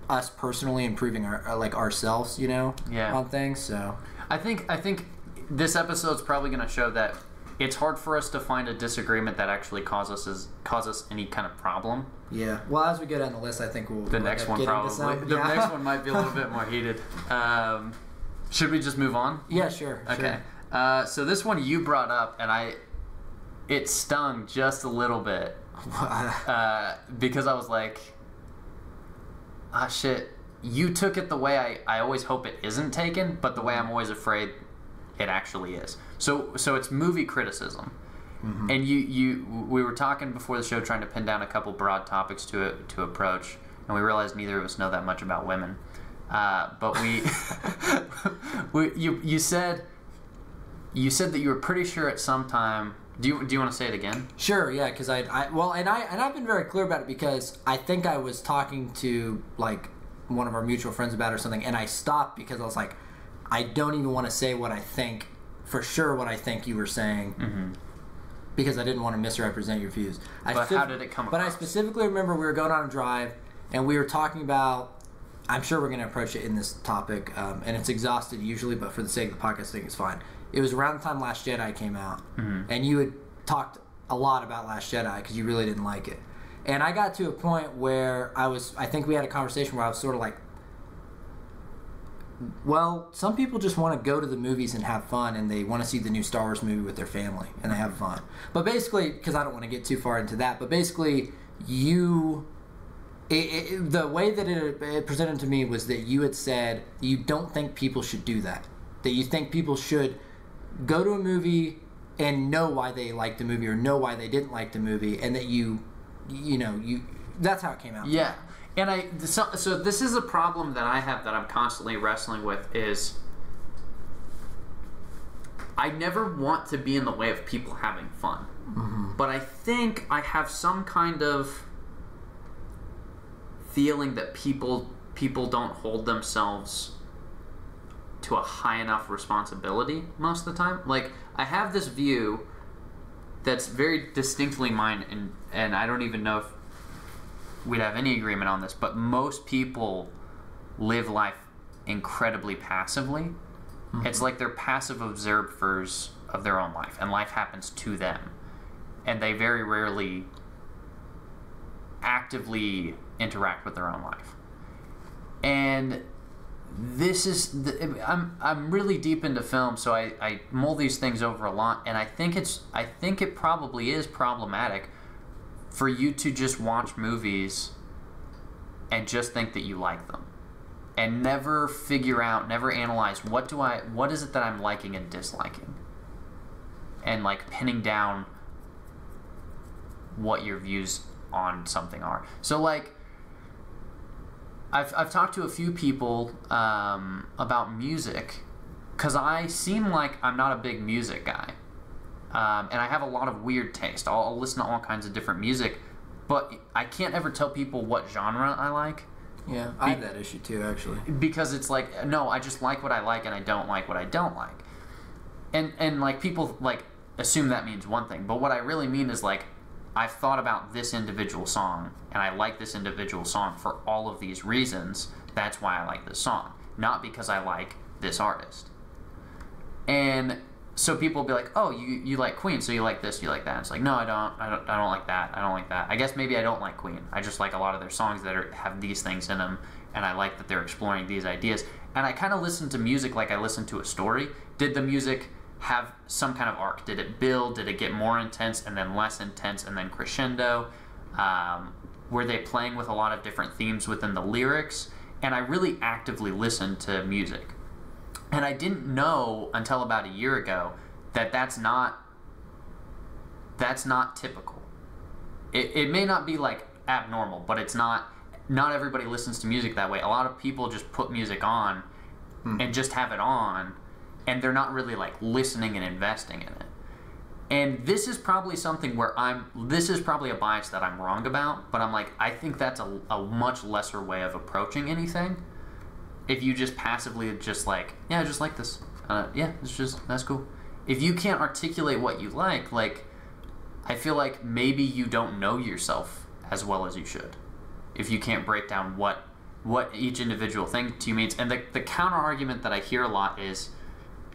us personally improving ourselves, on things. So I think this episode's probably going to show that it's hard for us to find a disagreement that actually cause us any kind of problem. Yeah. Well, as we get on the list, I think the next one probably next one might be a little bit more heated. Should we just move on? Yeah, sure. Okay. So this one you brought up, and it stung just a little bit because I was like, shit, you took it the way I always hope it isn't taken, but the way I'm always afraid it actually is. So it's movie criticism, and we were talking before the show trying to pin down a couple broad topics to approach, and we realized neither of us know that much about women, but you said. You said that you were pretty sure at some time. Do you want to say it again? Sure, yeah, because I've been very clear about it, because I think I was talking to like one of our mutual friends about or something, and I stopped because I was like, I don't even want to say what I think, for sure what I think you were saying, because I didn't want to misrepresent your views. But how did it come across? But I specifically remember we were going on a drive, and we were talking about, I'm sure we're going to approach it in this topic, and it's exhausted usually, but for the sake of the podcast, I think it's fine. It was around the time Last Jedi came out, and you had talked a lot about Last Jedi because you really didn't like it. And I got to a point where I think we had a conversation where I was sort of like, well, some people just want to go to the movies and have fun, and they want to see the new Star Wars movie with their family, and they have fun. But basically, because I don't want to get too far into that, but basically, the way that it presented to me was that you had said you don't think people should do that. That you think people should go to a movie and know why they liked the movie or know why they didn't like the movie, and that you that's how it came out. Yeah. And so this is a problem that I have that I'm constantly wrestling with is I never want to be in the way of people having fun. But I think I have some kind of feeling that people don't hold themselves to a high enough responsibility most of the time. Like, I have this view that's very distinctly mine, and I don't even know if we'd have any agreement on this, but most people live life incredibly passively. It's like they're passive observers of their own life, and life happens to them. And they very rarely actively interact with their own life. And this is I'm really deep into film, so I mull these things over a lot, and I think it probably is problematic for you to just watch movies and just think that you like them and never figure out, never analyze what is it that I'm liking and disliking, and like pinning down what your views on something are. So like I've talked to a few people about music, because I seem like I'm not a big music guy, and I have a lot of weird taste. I'll listen to all kinds of different music, but I can't ever tell people what genre I like. Yeah, I have that issue too, actually. Because it's like, no, I just like what I like and I don't like what I don't like. And like people like assume that means one thing, but what I really mean is like, I've thought about this individual song, and I like this individual song for all of these reasons. That's why I like this song, not because I like this artist. And so people will be like, "Oh, you like Queen, so you like this, you like that." And it's like, no, I don't like that. I don't like that. I guess maybe I don't like Queen. I just like a lot of their songs that have these things in them, and I like that they're exploring these ideas. And I kind of listen to music like I listen to a story. Did the music have some kind of arc? Did it build? Did it get more intense and then less intense and then crescendo? Were they playing with a lot of different themes within the lyrics? And I really actively listened to music. And I didn't know until about a year ago that that's not typical. It may not be like abnormal, but it's not everybody listens to music that way. A lot of people just put music on and just have it on, and they're not really like listening and investing in it. And this is probably something where this is probably a bias that I'm wrong about, but I'm like, I think that's a much lesser way of approaching anything. If you just passively just like, yeah, I just like this. Yeah, that's cool. If you can't articulate what you like, I feel like maybe you don't know yourself as well as you should. If you can't break down what each individual thing to you means. And the counter argument that I hear a lot is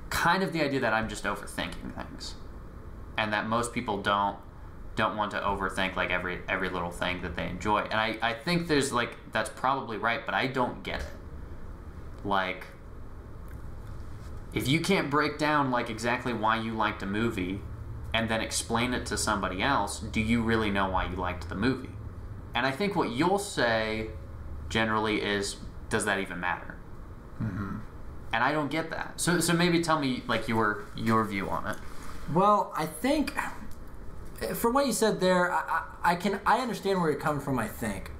kind of the idea that I'm just overthinking things, and that most people don't want to overthink like every little thing that they enjoy. And I think there's like, that's probably right, but I don't get it. Like, if you can't break down like exactly why you liked a movie and then explain it to somebody else, do you really know why you liked the movie? And I think what you'll say generally is, does that even matter? Mm-hmm. And I don't get that. So maybe tell me like your view on it. Well, I think from what you said there, I understand where you're coming from. I think,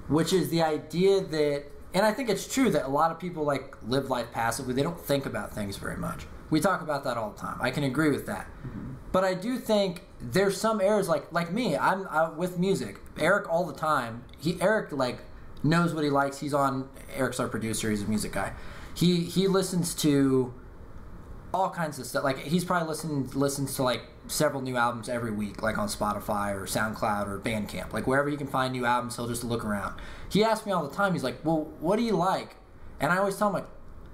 which is the idea that, and I think it's true that a lot of people like live life passively. They don't think about things very much. We talk about that all the time. I can agree with that. But I do think there's some errors like me. I'm with music. Eric all the time. Eric like knows what he likes. He's on. Eric's our producer. He's a music guy. He listens to all kinds of stuff. Like he's probably listens to like several new albums every week, like on Spotify or SoundCloud or Bandcamp. Like wherever he can find new albums, he'll just look around. He asks me all the time. He's like, "Well, what do you like?" And I always tell him like,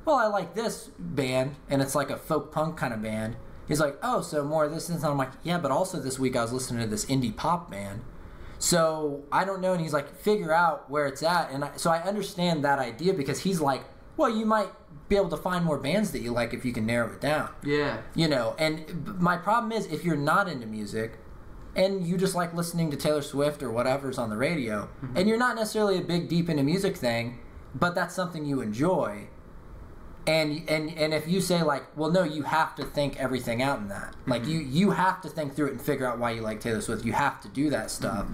"Well, I like this band, and it's like a folk punk kind of band." He's like, "Oh, so more of this and this." And I'm like, "Yeah, but also this week I was listening to this indie pop band." So I don't know. And he's like, "Figure out where it's at." And so I understand that idea because he's like, "Well, you might be able to find more bands that you like if you can narrow it down." Yeah. You know, and my problem is if you're not into music and you just like listening to Taylor Swift or whatever's on the radio, and you're not necessarily a big deep into music thing, but that's something you enjoy, and if you say like, well, no, you have to think everything out in that. Like you have to think through it and figure out why you like Taylor Swift. You have to do that stuff.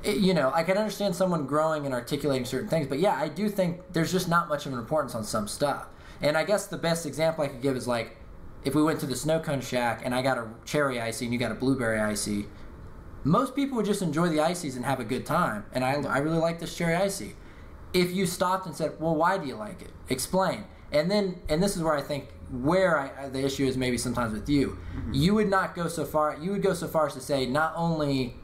You know, I can understand someone growing and articulating certain things, but yeah, I do think there's just not much of an importance on some stuff. And I guess the best example I could give is like, if we went to the Snow Cone Shack and I got a cherry icy and you got a blueberry icy, most people would just enjoy the ices and have a good time. And I really like this cherry icy. If you stopped and said, well, why do you like it? Explain. And this is where I think the issue is maybe sometimes with you. You would not go so far. You would go so far as to say not only.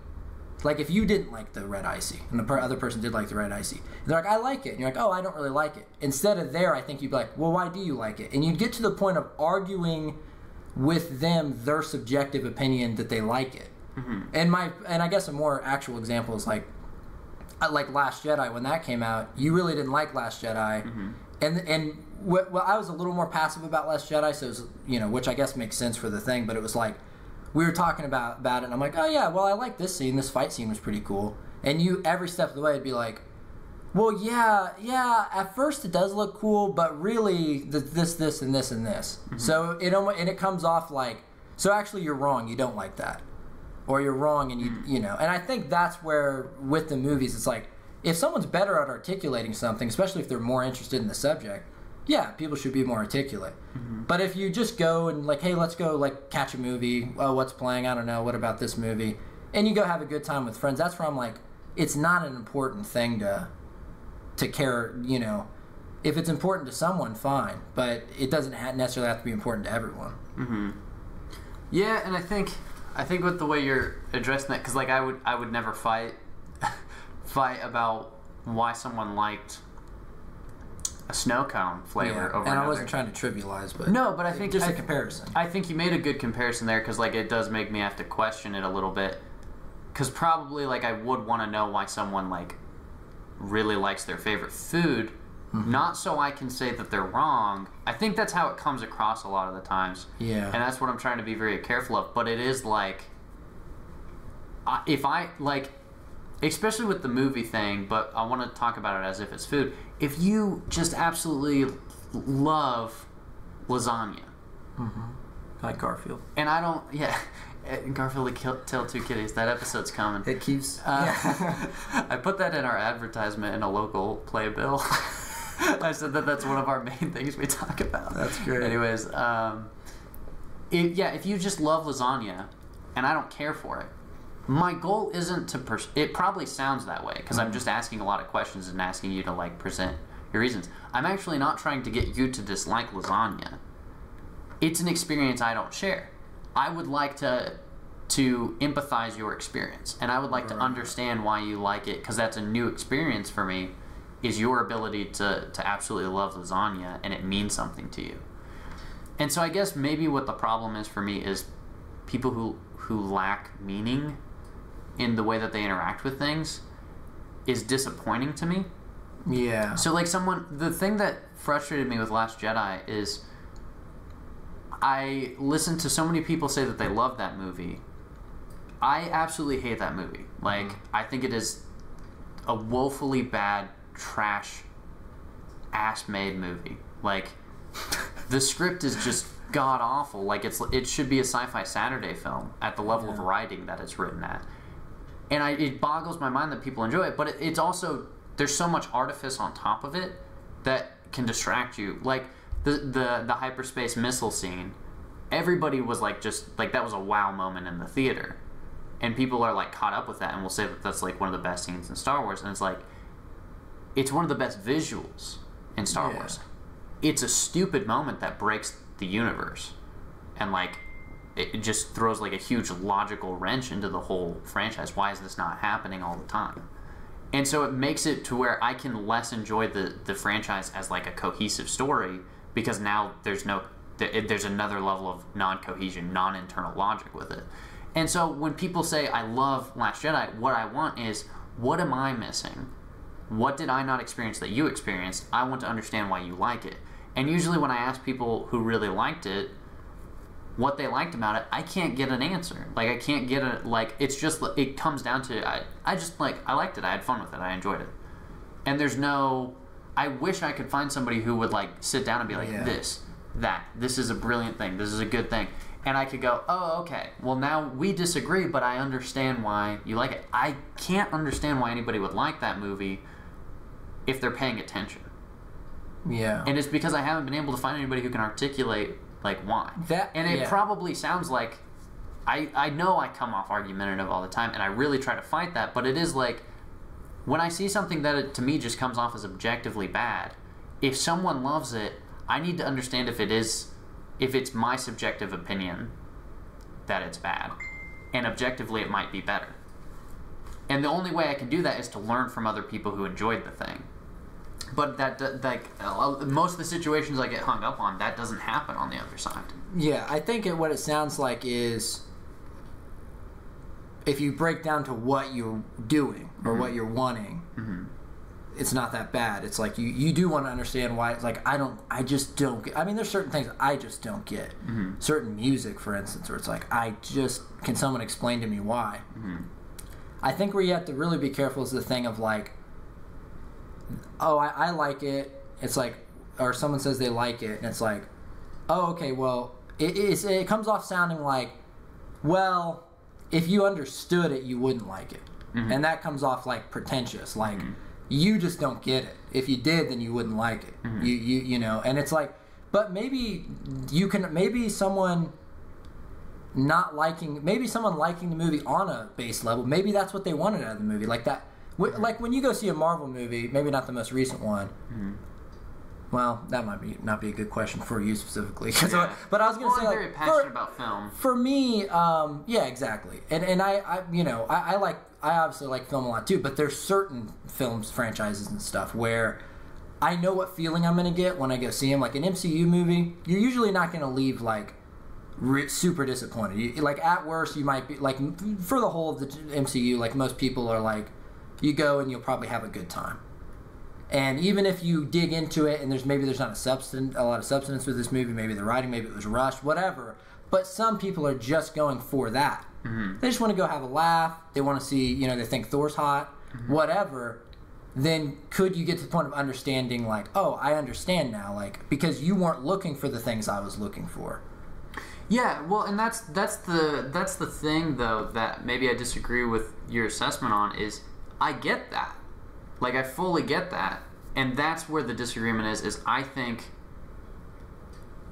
Like, if you didn't like the red icy, and the other person did like the red icy, they're like, I like it. And you're like, oh, I don't really like it. Instead of there, I think you'd be like, well, why do you like it? And you'd get to the point of arguing with them their subjective opinion that they like it. And I guess a more actual example is like Last Jedi. When that came out, you really didn't like Last Jedi. Well, I was a little more passive about Last Jedi, so it was, you know, which I guess makes sense for the thing, but it was like, we were talking about it, and I'm like, oh yeah, well, I like this scene. This fight scene was pretty cool. And you, every step of the way, would be like, well, yeah. At first, it does look cool, but really, this, and this, and this. So it comes off like, so actually, you're wrong. You don't like that, or you're wrong, and you know. And I think that's where with the movies, it's like, if someone's better at articulating something, especially if they're more interested in the subject, yeah, people should be more articulate. But if you just go and like, hey, let's go like catch a movie. Oh, what's playing? I don't know. What about this movie? And you go have a good time with friends. That's where I'm like, it's not an important thing to care. You know, if it's important to someone, fine. But it doesn't necessarily have to be important to everyone. Yeah, and I think with the way you're addressing that, because like I would never fight about why someone liked a snow cone flavor over and another. I wasn't trying to trivialize, but no, but I think just a comparison. I think you made a good comparison there because like it does make me have to question it a little bit because probably like I would want to know why someone like really likes their favorite food, not so I can say that they're wrong. I think that's how it comes across a lot of the times. Yeah, and that's what I'm trying to be very careful of. But it is like if I like. Especially with the movie thing, but I want to talk about it as if it's food. If you just absolutely love lasagna, like Garfield, and I don't, Garfield Tell Two Kitties. That episode's coming. It keeps. I put that in our advertisement in a local playbill. I said that's one of our main things we talk about. That's great. Anyways, if you just love lasagna, and I don't care for it. My goal isn't to it probably sounds that way because I'm just asking a lot of questions and asking you to like present your reasons. I'm actually not trying to get you to dislike lasagna. It's an experience I don't share. I would like to empathize your experience, and I would like to understand why you like it because that's a new experience for me. Is your ability to absolutely love lasagna and it means something to you. And so I guess maybe what the problem is for me is people who lack meaning in the way that they interact with things is disappointing to me. Yeah. So like the thing that frustrated me with Last Jedi is I listened to so many people say that they love that movie. I absolutely hate that movie. Like I think it is a woefully bad, trash, ass-made movie. Like the script is just god awful. Like it should be a Sci-Fi Saturday film at the level of writing that it's written at. And it boggles my mind that people enjoy it, but it's also there's so much artifice on top of it that can distract you. Like the hyperspace missile scene, everybody was like just like that was a wow moment in the theater, and people are like caught up with that and will say that that's like one of the best scenes in Star Wars, and it's like it's one of the best visuals in Star Wars. It's a stupid moment that breaks the universe, and like it just throws like a huge logical wrench into the whole franchise. Why is this not happening all the time? And so it makes it to where I can less enjoy the franchise as like a cohesive story, because now there's another level of non-cohesion, non-internal logic with it. And so when people say I love Last Jedi, what I want is, what am I missing? What did I not experience that you experienced? I want to understand why you like it. And usually when I ask people who really liked it what they liked about it, I can't get an answer. Like, I can't get a, like, it's just, it comes down to, I just, like, I liked it, I had fun with it, I enjoyed it. And there's no, I wish I could find somebody who would, like, sit down and be like, this is a brilliant thing, this is a good thing. And I could go, oh, okay, well, now we disagree, but I understand why you like it. I can't understand why anybody would like that movie if they're paying attention. Yeah. And it's because I haven't been able to find anybody who can articulate, like, why. It probably sounds like, I know I come off argumentative all the time, and I really try to fight that, but it is like, when I see something that to me just comes off as objectively bad, if someone loves it, I need to understand if it's my subjective opinion that it's bad, and objectively it might be better. And the only way I can do that is to learn from other people who enjoyed the thing. But that, like, most of the situations I get hung up on, that doesn't happen on the other side. Yeah, I think what it sounds like is, if you break down to what you're doing or what you're wanting, it's not that bad. It's like you do want to understand why. It's like, I just don't get. I mean, there's certain things I just don't get. Certain music, for instance, where it's like, can someone explain to me why? I think where you have to really be careful is the thing of like, oh, I like it. It's like, or someone says they like it, and it's like, oh, okay, well, it comes off sounding like, well, if you understood it, you wouldn't like it. And that comes off like pretentious, like, you just don't get it. If you did, then you wouldn't like it. You know, and it's like, but maybe someone liking the movie on a base level, maybe that's what they wanted out of the movie, like that. Like when you go see a Marvel movie, maybe not the most recent one. Well, that might not be a good question for you specifically. But I was going to say, I'm very passionate about film. For me, yeah, exactly. And I obviously like film a lot too. But there's certain films, franchises, and stuff where I know what feeling I'm going to get when I go see them. Like an MCU movie, you're usually not going to leave like super disappointed. Like at worst, you might be like, for the whole of the MCU, like most people are like, you go and you'll probably have a good time. And even if you dig into it and there's not a lot of substance with this movie, maybe the writing, maybe it was rushed, whatever, but some people are just going for that. They just want to go have a laugh, they want to see, they think Thor's hot, whatever. Then could you get to the point of understanding, like, oh, I understand now, like, because you weren't looking for the things I was looking for. Yeah, well, and that's the thing though that maybe I disagree with your assessment on is, I get that. Like, I fully get that. And that's where the disagreement is I think,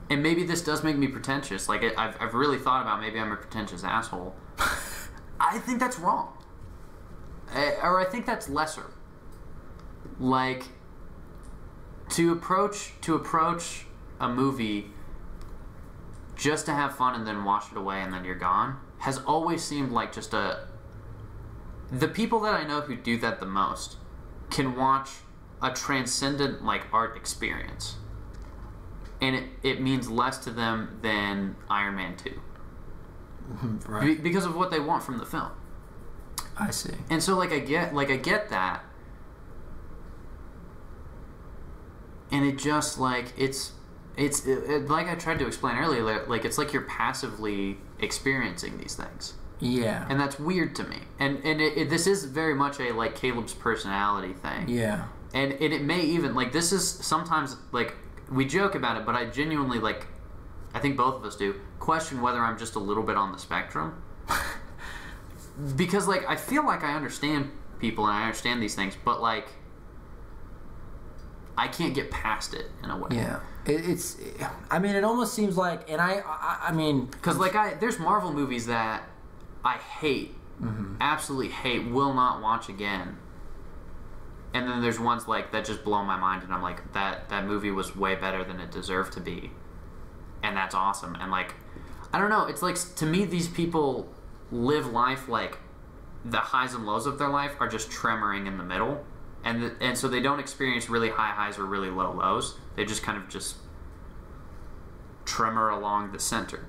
and maybe this does make me pretentious, like, I've really thought about maybe I'm a pretentious asshole. I think that's wrong. Or I think that's lesser. Like, to approach a movie just to have fun and then wash it away and then you're gone has always seemed like just the people that I know who do that the most can watch a transcendent, like, art experience, and it means less to them than Iron Man 2. Right. Because of what they want from the film. I see. And so, like, I get that, and it just, like, it's like I tried to explain earlier, like, it's like you're passively experiencing these things. Yeah. And that's weird to me. And this is very much a, like, Caleb's personality thing. Yeah. And it may even, like, this is sometimes, like, we joke about it, but I genuinely, like, I think both of us do, question whether I'm just a little bit on the spectrum. Because, like, I feel like I understand people and I understand these things, but, like, I can't get past it in a way. Yeah. It almost seems like, and I mean... Because, like, there's Marvel movies that I hate, absolutely hate, will not watch again. And then there's ones like that just blow my mind, and I'm like, that movie was way better than it deserved to be, and that's awesome. And like, I don't know, it's like, to me, these people live life like the highs and lows of their life are just tremoring in the middle, and so they don't experience really high highs or really low lows. They just kind of just tremor along the center.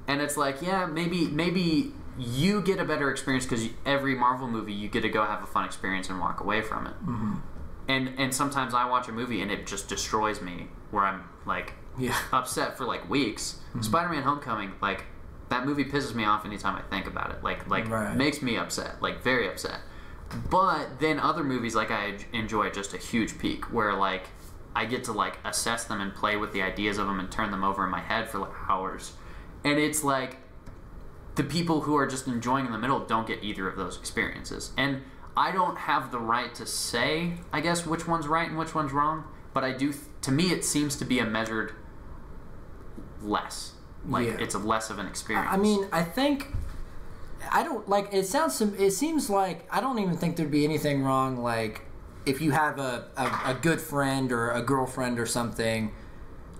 And it's like, yeah, maybe you get a better experience because every Marvel movie you get to go have a fun experience and walk away from it. Mm-hmm. And sometimes I watch a movie and it just destroys me, where I'm like upset for like weeks. Mm-hmm. Spider-Man: Homecoming, like, that movie pisses me off anytime I think about it. Like right. Makes me upset, like very upset. But then other movies, like, I enjoy just a huge peak where like I get to like assess them and play with the ideas of them and turn them over in my head for like hours. And it's like, the people who are just enjoying in the middle don't get either of those experiences. And I don't have the right to say, I guess, which one's right and which one's wrong. But I do, to me, it seems to be a measured less. Like, it's a less of an experience. I mean, I think, I don't, like, it seems like, I don't even think there'd be anything wrong, like, if you have a good friend or a girlfriend or something,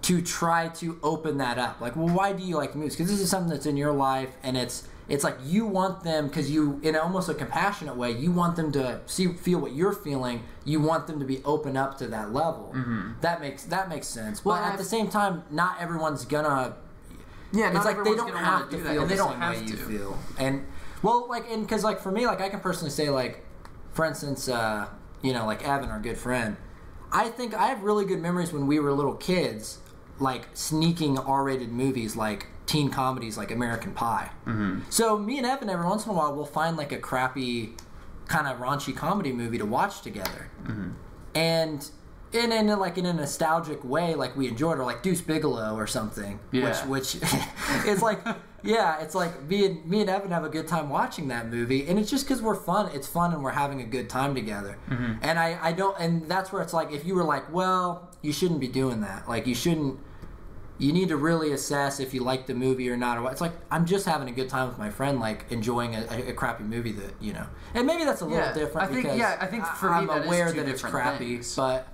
to try to open that up. Like, well, why do you like movies? Because this is something that's in your life, and it's like you want them, because you, in almost a compassionate way, you want them to feel what you're feeling. You want them to be open up to that level. Mm-hmm. That makes sense. Well, but at the same time, not everyone's gonna. Yeah, it's like they don't have to feel the same way you feel. And well, like, and because like for me, like I can personally say, like, for instance, like Evan, our good friend, I think I have really good memories when we were little kids, like sneaking R-rated movies, like teen comedies, like American Pie. Mm-hmm. So me and Evan, every once in a while, we'll find like a crappy, kind of raunchy comedy movie to watch together, and in a nostalgic way, like we enjoyed, or like Deuce Bigelow or something. Yeah. Which is like, yeah, it's like me and Evan have a good time watching that movie, and it's just because we're fun. It's fun, and we're having a good time together. Mm-hmm. And I don't, and that's where it's like, if you were like, well, you shouldn't be doing that. Like, you shouldn't. You need to really assess if you like the movie or not. Or what. It's like, I'm just having a good time with my friend, like enjoying a crappy movie that, and maybe that's a little different. I think for me I'm that aware is two that it's different crappy, things. but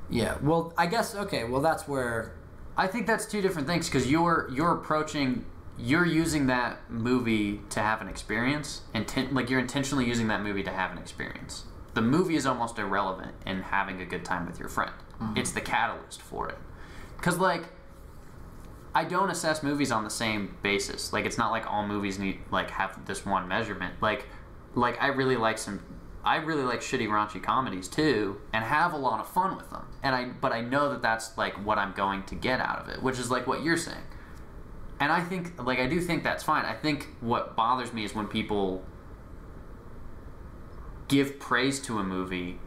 yeah. Well, I guess okay. Well, that's where I think that's two different things, because you're using that movie to have an experience, like you're intentionally using that movie to have an experience. The movie is almost irrelevant in having a good time with your friend. Mm-hmm. It's the catalyst for it. Because, like, I don't assess movies on the same basis. Like, it's not like all movies need, like, have this one measurement. Like I really like shitty raunchy comedies too, and have a lot of fun with them. But I know that that's like what I'm going to get out of it, which is like what you're saying. And I think, like, I do think that's fine. I think what bothers me is when people give praise to a movie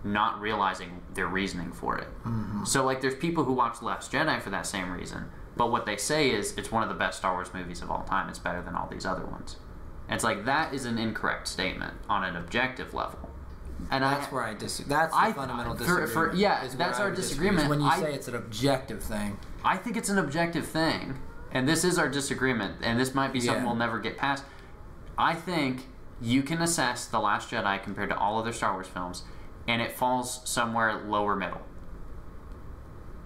not realizing their reasoning for it. Mm-hmm. So, like, there's people who watch The Last Jedi for that same reason, but what they say is it's one of the best Star Wars movies of all time. It's better than all these other ones. And it's like, that is an incorrect statement on an objective level. And that's where I disagree. That's the fundamental disagreement. That's our disagreement. When you say it's an objective thing. I think it's an objective thing, and this is our disagreement, and this might be something we'll never get past. I think you can assess The Last Jedi compared to all other Star Wars films, and it falls somewhere lower middle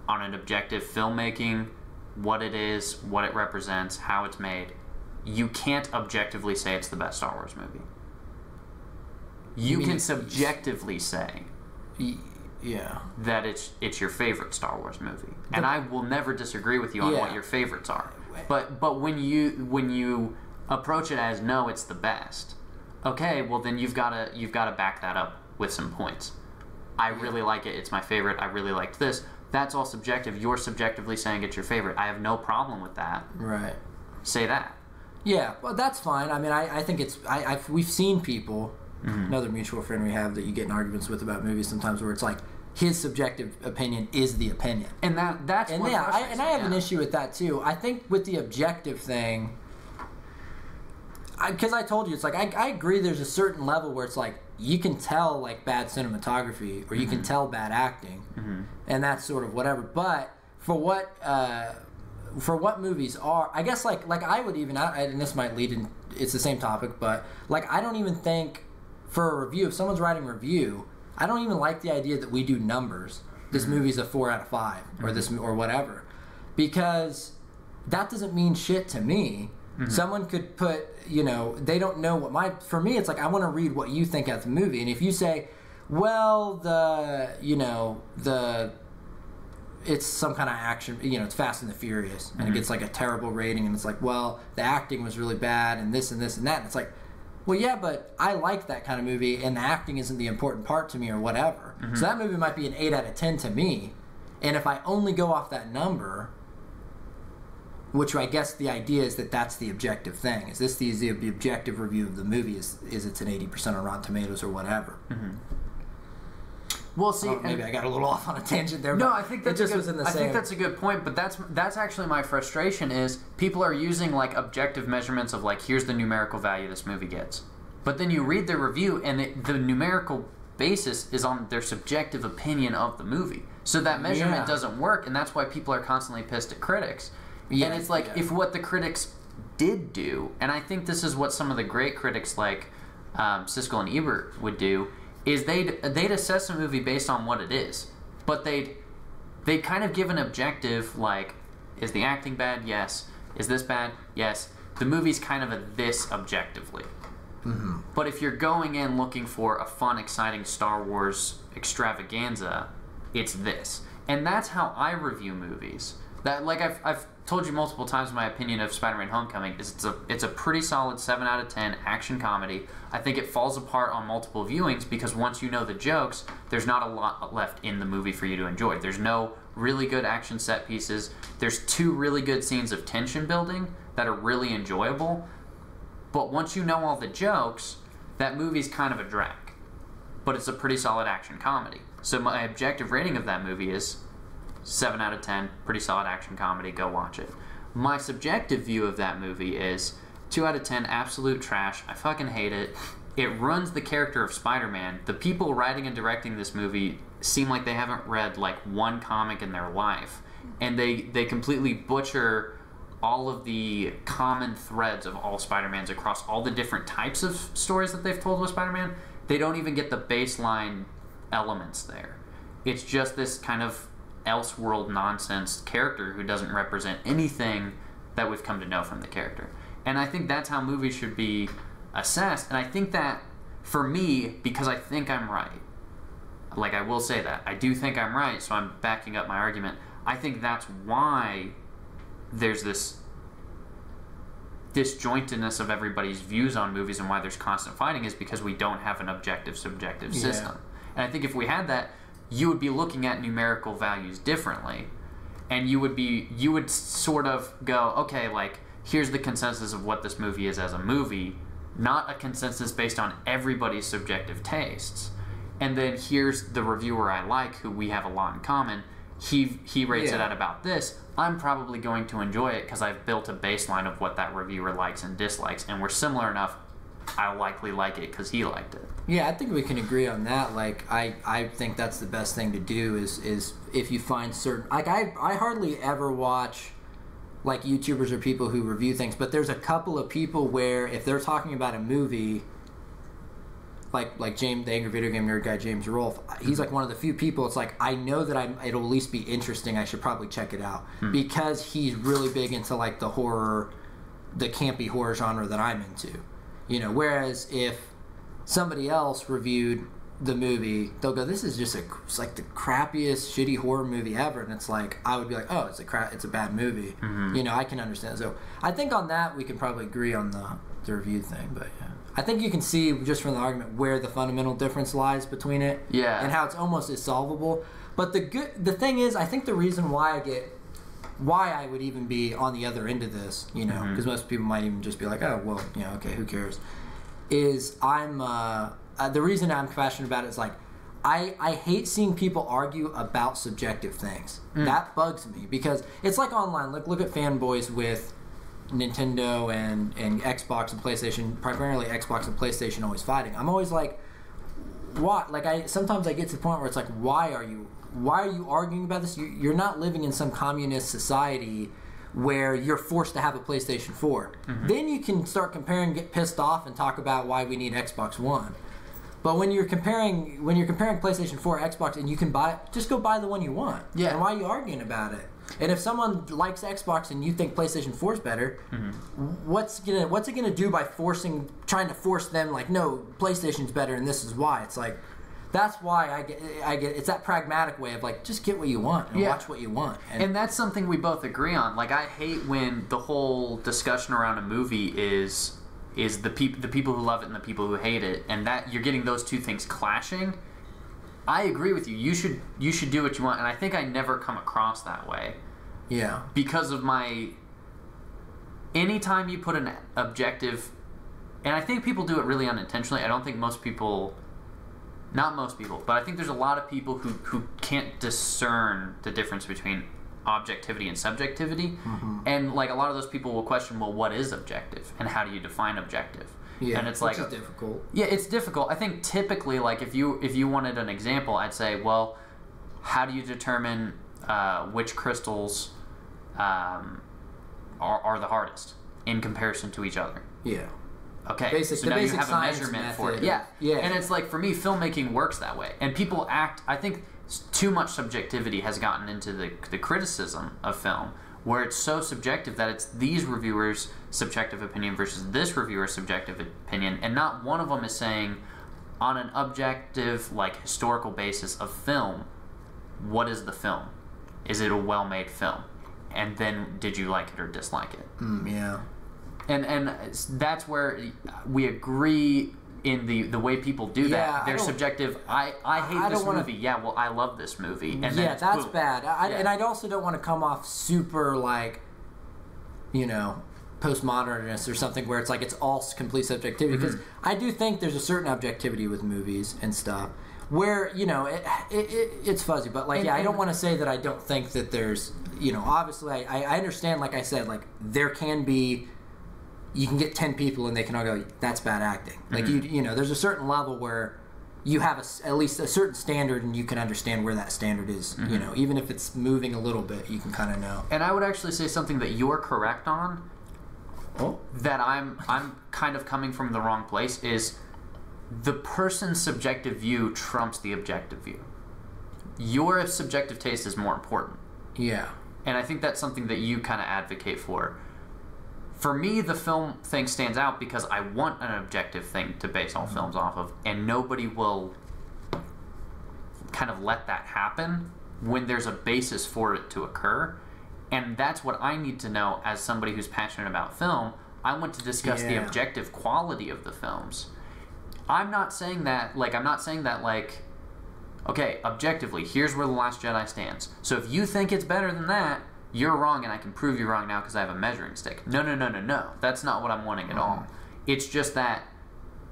on an objective filmmaking, what it is, what it represents, how it's made. You can't objectively say it's the best Star Wars movie. You can subjectively say that it's your favorite Star Wars movie, and I will never disagree with you on what your favorites are. But when you approach it as, no, it's the best, okay, well then you've got to back that up with some points. I really like it. It's my favorite. I really liked this. That's all subjective. You're subjectively saying it's your favorite. I have no problem with that. Right. Say that. Yeah, well, that's fine. I mean, I think it's... we've seen people, another mutual friend we have that you get in arguments with about movies sometimes, where it's like, his subjective opinion is the opinion. And that's and what I have an issue with that, too. I think with the objective thing... Because I told you, it's like, I agree there's a certain level where it's like, you can tell, like, bad cinematography, or you can tell bad acting, and that's sort of whatever. But for what movies are, I guess, like I would even, and this might lead in, it's the same topic, but, like, I don't even think, for a review, if someone's writing a review, I don't even like the idea that we do numbers. This movie's a 4 out of 5, or this or whatever, because that doesn't mean shit to me. Someone could put, they don't know what for me, it's like, I want to read what you think of the movie. And if you say, well, it's some kind of action, it's Fast and the Furious, and it gets like a terrible rating, and it's like, well, the acting was really bad, and this and this and that. And it's like, well, yeah, but I like that kind of movie, and the acting isn't the important part to me or whatever. So that movie might be an 8 out of 10 to me. And if I only go off that number, which I guess the idea is that that's the objective thing. Is this the objective review of the movie? Is it's an 80% on Rotten Tomatoes or whatever? Well, see, maybe I got a little off on a tangent there. No, I think that's was in the same. I think that's a good point, but that's actually my frustration is people are using like objective measurements of like, here's the numerical value this movie gets, but then you read the review and the numerical basis is on their subjective opinion of the movie, so that measurement doesn't work, and that's why people are constantly pissed at critics. And it's like, if what the critics did do, and I think this is what some of the great critics like Siskel and Ebert would do, is they'd assess a movie based on what it is, but they'd kind of give an objective, like, is the acting bad? Yes. Is this bad? Yes. The movie's kind of a this objectively. But if you're going in looking for a fun, exciting Star Wars extravaganza, it's this. And that's how I review movies. That, like I've told you multiple times, my opinion of Spider-Man: Homecoming is it's a pretty solid 7 out of 10 action comedy. I think it falls apart on multiple viewings because once you know the jokes, there's not a lot left in the movie for you to enjoy. There's no really good action set pieces. There's 2 really good scenes of tension building that are really enjoyable. But once you know all the jokes, that movie's kind of a drag. But it's a pretty solid action comedy. So my objective rating of that movie is 7 out of 10, pretty solid action comedy, go watch it. My subjective view of that movie is 2 out of 10, absolute trash, I fucking hate it. It ruins the character of Spider-Man. The people writing and directing this movie seem like they haven't read like one comic in their life. And they completely butcher all of the common threads of all Spider-Mans across all the different types of stories that they've told with Spider-Man. They don't even get the baseline elements there. It's just this kind of elseworld nonsense character who doesn't represent anything that we've come to know from the character. And I think that's how movies should be assessed. And I think that, for me, because I think I'm right, like I will say that, I do think I'm right, so I'm backing up my argument. I think that's why there's this disjointedness of everybody's views on movies and why there's constant fighting is because we don't have an objective-subjective system. And I think if we had that, you would be looking at numerical values differently, and you would sort of go, okay, like, here's the consensus of what this movie is as a movie, not a consensus based on everybody's subjective tastes. And then here's the reviewer I like, who we have a lot in common. He rates it at about this. I'm probably going to enjoy it because I've built a baseline of what that reviewer likes and dislikes, and we're similar enough. I'll likely like it because he liked it. Yeah, I think we can agree on that. Like, I think that's the best thing to do is if you find certain... Like, I hardly ever watch, like, YouTubers or people who review things, but there's a couple of people where if they're talking about a movie, like James, the angry video game nerd guy, James Rolfe, he's like one of the few people, it's like, I know that it'll at least be interesting, I should probably check it out. Because he's really big into, like, the campy horror genre that I'm into. Whereas if somebody else reviewed the movie, they'll go, this is just it's like the crappiest, shitty horror movie ever. And it's like, I would be like, oh, it's a bad movie. I can understand. So I think on that, we can probably agree on the review thing. But yeah, I think you can see just from the argument where the fundamental difference lies between it. Yeah. And how it's almost insolvable. But the thing is, I think the reason why I would even be on the other end of this, because most people might even just be like, oh, well, okay, who cares, is the reason I'm passionate about it is, like, I hate seeing people argue about subjective things. That bugs me, because it's like online. Look at fanboys with Nintendo and Xbox and PlayStation, primarily Xbox and PlayStation, always fighting. I'm always like, what? Like, sometimes I get to the point where it's like, why are you arguing about this? You're not living in some communist society where you're forced to have a PlayStation 4. Then you can start comparing, get pissed off, and talk about why we need Xbox One. But when you're comparing PlayStation 4, Xbox, and you can just go buy the one you want. Yeah. And why are you arguing about it? And if someone likes Xbox and you think PlayStation 4 is better, what's it gonna do by trying to force them like, no, PlayStation's better and this is why? It's like, that's why I get it's that pragmatic way of like, just get what you want and watch what you want. And that's something we both agree on. Like, I hate when the whole discussion around a movie is the people who love it and the people who hate it, and that you're getting those two things clashing. I agree with you. You should do what you want, and I think I never come across that way. Yeah. Because of my... Anytime you put an objective... And I think people do it really unintentionally. I don't think most people... Not most people, but I think there's a lot of people who can't discern the difference between objectivity and subjectivity. And, like, a lot of those people will question, well, what is objective? And how do you define objective? Yeah, and it's which like is difficult. Yeah, it's difficult. I think typically, like, if you wanted an example, I'd say, well, how do you determine which crystals are the hardest in comparison to each other? Yeah. Okay, so now you have a measurement for it. Yeah, and it's like, for me, filmmaking works that way. And people act... I think too much subjectivity has gotten into the criticism of film, where it's so subjective that it's these reviewers' subjective opinion versus this reviewer's subjective opinion, and not one of them is saying, on an objective, like, historical basis of film, what is the film? Is it a well-made film? And then, did you like it or dislike it? Yeah. And that's where we agree in the way people do that. They're subjective. I hate this movie. Yeah, well, I love this movie. And yeah, that's boom. bad. And I also don't want to come off super, like, you know, postmodernist or something where it's like it's all complete subjectivity. Because I do think there's a certain objectivity with movies and stuff where, you know, it's fuzzy. But, like, I don't want to say that I don't think that there's, you know, obviously I understand, like I said, like, there can be... You can get 10 people and they can all go, that's bad acting. Like, you know, there's a certain level where you have at least a certain standard and you can understand where that standard is. You know, even if it's moving a little bit, you can kind of know. And I would actually say something that you're correct on, that I'm kind of coming from the wrong place, is the person's subjective view trumps the objective view. Your subjective taste is more important. Yeah. And I think that's something that you kind of advocate for. For me, the film thing stands out because I want an objective thing to base all films off of, and nobody will kind of let that happen when there's a basis for it to occur. And that's what I need to know as somebody who's passionate about film. I want to discuss the objective quality of the films. I'm not saying that, like, okay, objectively, here's where The Last Jedi stands. So if you think it's better than that, you're wrong, and I can prove you wrong now because I have a measuring stick. No. That's not what I'm wanting at all. It's just that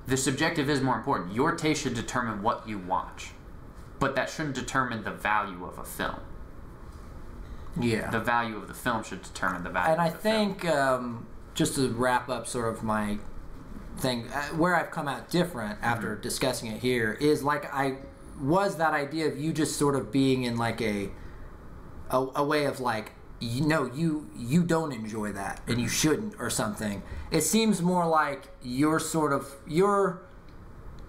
the subjective is more important. Your taste should determine what you watch, but that shouldn't determine the value of a film. Yeah. The value of the film should determine the value of the film. And I think, just to wrap up sort of my thing, where I've come out different after discussing it here is, like, was that idea of you just sort of being in, like, a way of, like, you don't enjoy that and you shouldn't or something. It seems more like you're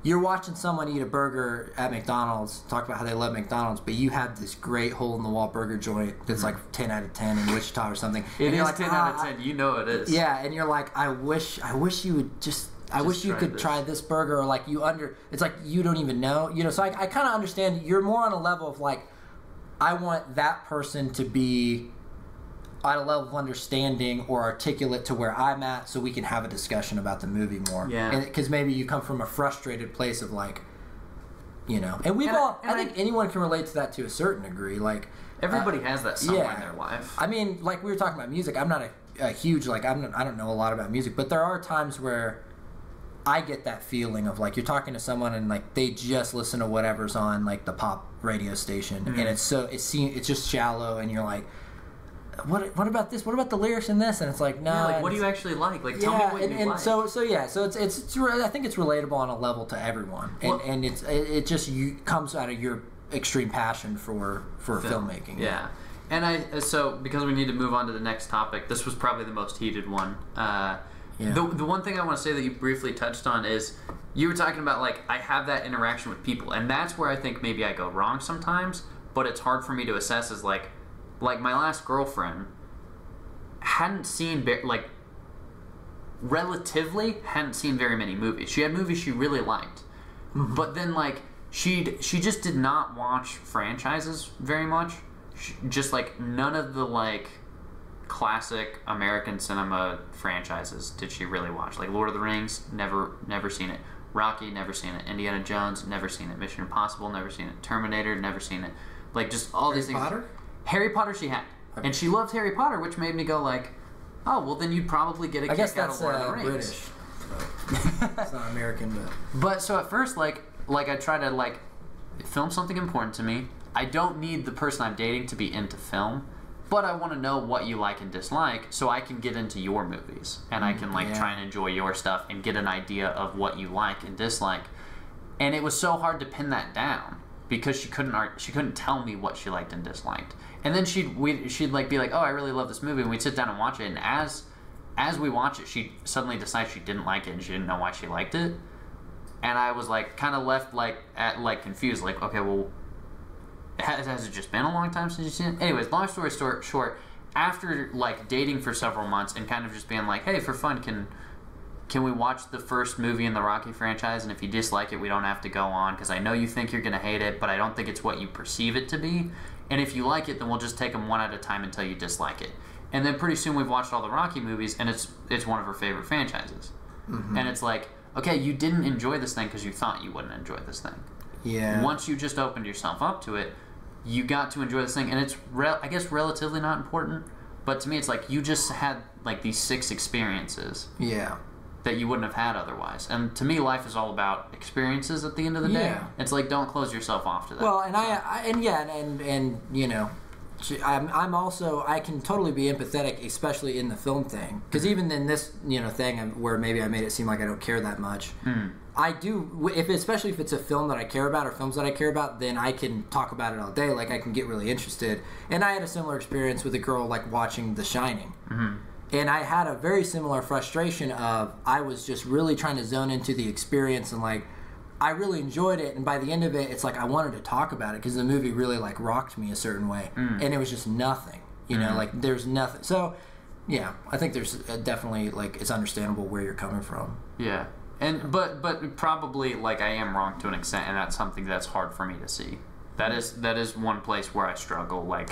watching someone eat a burger at McDonald's, talk about how they love McDonald's, but you have this great hole-in-the-wall burger joint that's like 10 out of 10 in Wichita or something. It is like, 10 out of 10. You know it is. Yeah, and you're like, I wish you would just wish you could try this burger, or like it's like you don't even know. You know, so I kind of understand you're more on a level of like, I want that person to be at a level of understanding or articulate to where I'm at, so we can have a discussion about the movie more. Yeah. Because maybe you come from a frustrated place of like, you know, and I think anyone can relate to that to a certain degree. Like, everybody has that somewhere in their life. I mean, like we were talking about music. I'm not a huge I don't know a lot about music, but there are times where I get that feeling of like you're talking to someone and like they just listen to whatever's on like the pop radio station, and it's just shallow, and you're like, what about this? What about the lyrics in this? And it's like, no. Yeah, like, what do you actually like? Like, tell me what you like. So it's I think it's relatable on a level to everyone, and it just comes out of your extreme passion for filmmaking. Yeah. And so because we need to move on to the next topic, this was probably the most heated one. Yeah. The one thing I want to say that you briefly touched on is you were talking about, like, I have that interaction with people, and that's where I think maybe I go wrong sometimes, but it's hard for me to assess is, like my last girlfriend hadn't seen, relatively hadn't seen very many movies. She had movies she really liked, but then, like, she just did not watch franchises very much. Just, like, none of the, like, classic American cinema franchises did she really watch. Like Lord of the Rings, never seen it. Rocky, never seen it. Indiana Jones, never seen it. Mission Impossible, never seen it. Terminator, never seen it. Like, just all these things. Harry Potter? Harry Potter she had. Okay. And she loved Harry Potter, which made me go like, oh, well then you'd probably get a kick out of Lord of the Rings. British. It's not American, But so at first, like I try to, like, film something important to me. I don't need the person I'm dating to be into film, but I want to know what you like and dislike so I can get into your movies and I can, like, try and enjoy your stuff and get an idea of what you like and dislike. And it was so hard to pin that down because she couldn't tell me what she liked and disliked. And then she'd like be like, oh, I really love this movie, and we'd sit down and watch it, and as we watch it, she suddenly decided she didn't like it and she didn't know why she liked it. And I was, like, kind of left, like, confused, like, okay, well, has it just been a long time since you've seen it? Anyways, long story short, after, like, dating for several months and kind of just being like, hey, for fun, can we watch the first movie in the Rocky franchise, and if you dislike it, we don't have to go on, because I know you think you're going to hate it, but I don't think it's what you perceive it to be, and if you like it, then we'll just take them one at a time until you dislike it. And then pretty soon we've watched all the Rocky movies, and it's one of her favorite franchises. Mm-hmm. And it's like, okay, you didn't enjoy this thing because you thought you wouldn't enjoy this thing. Yeah. Once you just opened yourself up to it, you got to enjoy this thing, and it's, I guess, relatively not important, but to me it's like you just had, like, these 6 experiences that you wouldn't have had otherwise. And to me, life is all about experiences at the end of the day. It's like, don't close yourself off to that. Well, and you know, I'm also, I can totally be empathetic, especially in the film thing, because even in this, you know, thing where maybe I made it seem like I don't care that much, I do, especially if it's a film that I care about or films that I care about, then I can talk about it all day. Like, I can get really interested. And I had a similar experience with a girl, like, watching The Shining. And I had a very similar frustration of, I was just really trying to zone into the experience, and, like, I really enjoyed it, and by the end of it, it's like I wanted to talk about it because the movie really, like, rocked me a certain way, and it was just nothing, you know, like, there's nothing. So, yeah, I think there's definitely, like, it's understandable where you're coming from. Yeah, and but probably, like, I am wrong to an extent, and that's something that's hard for me to see. That is one place where I struggle, like,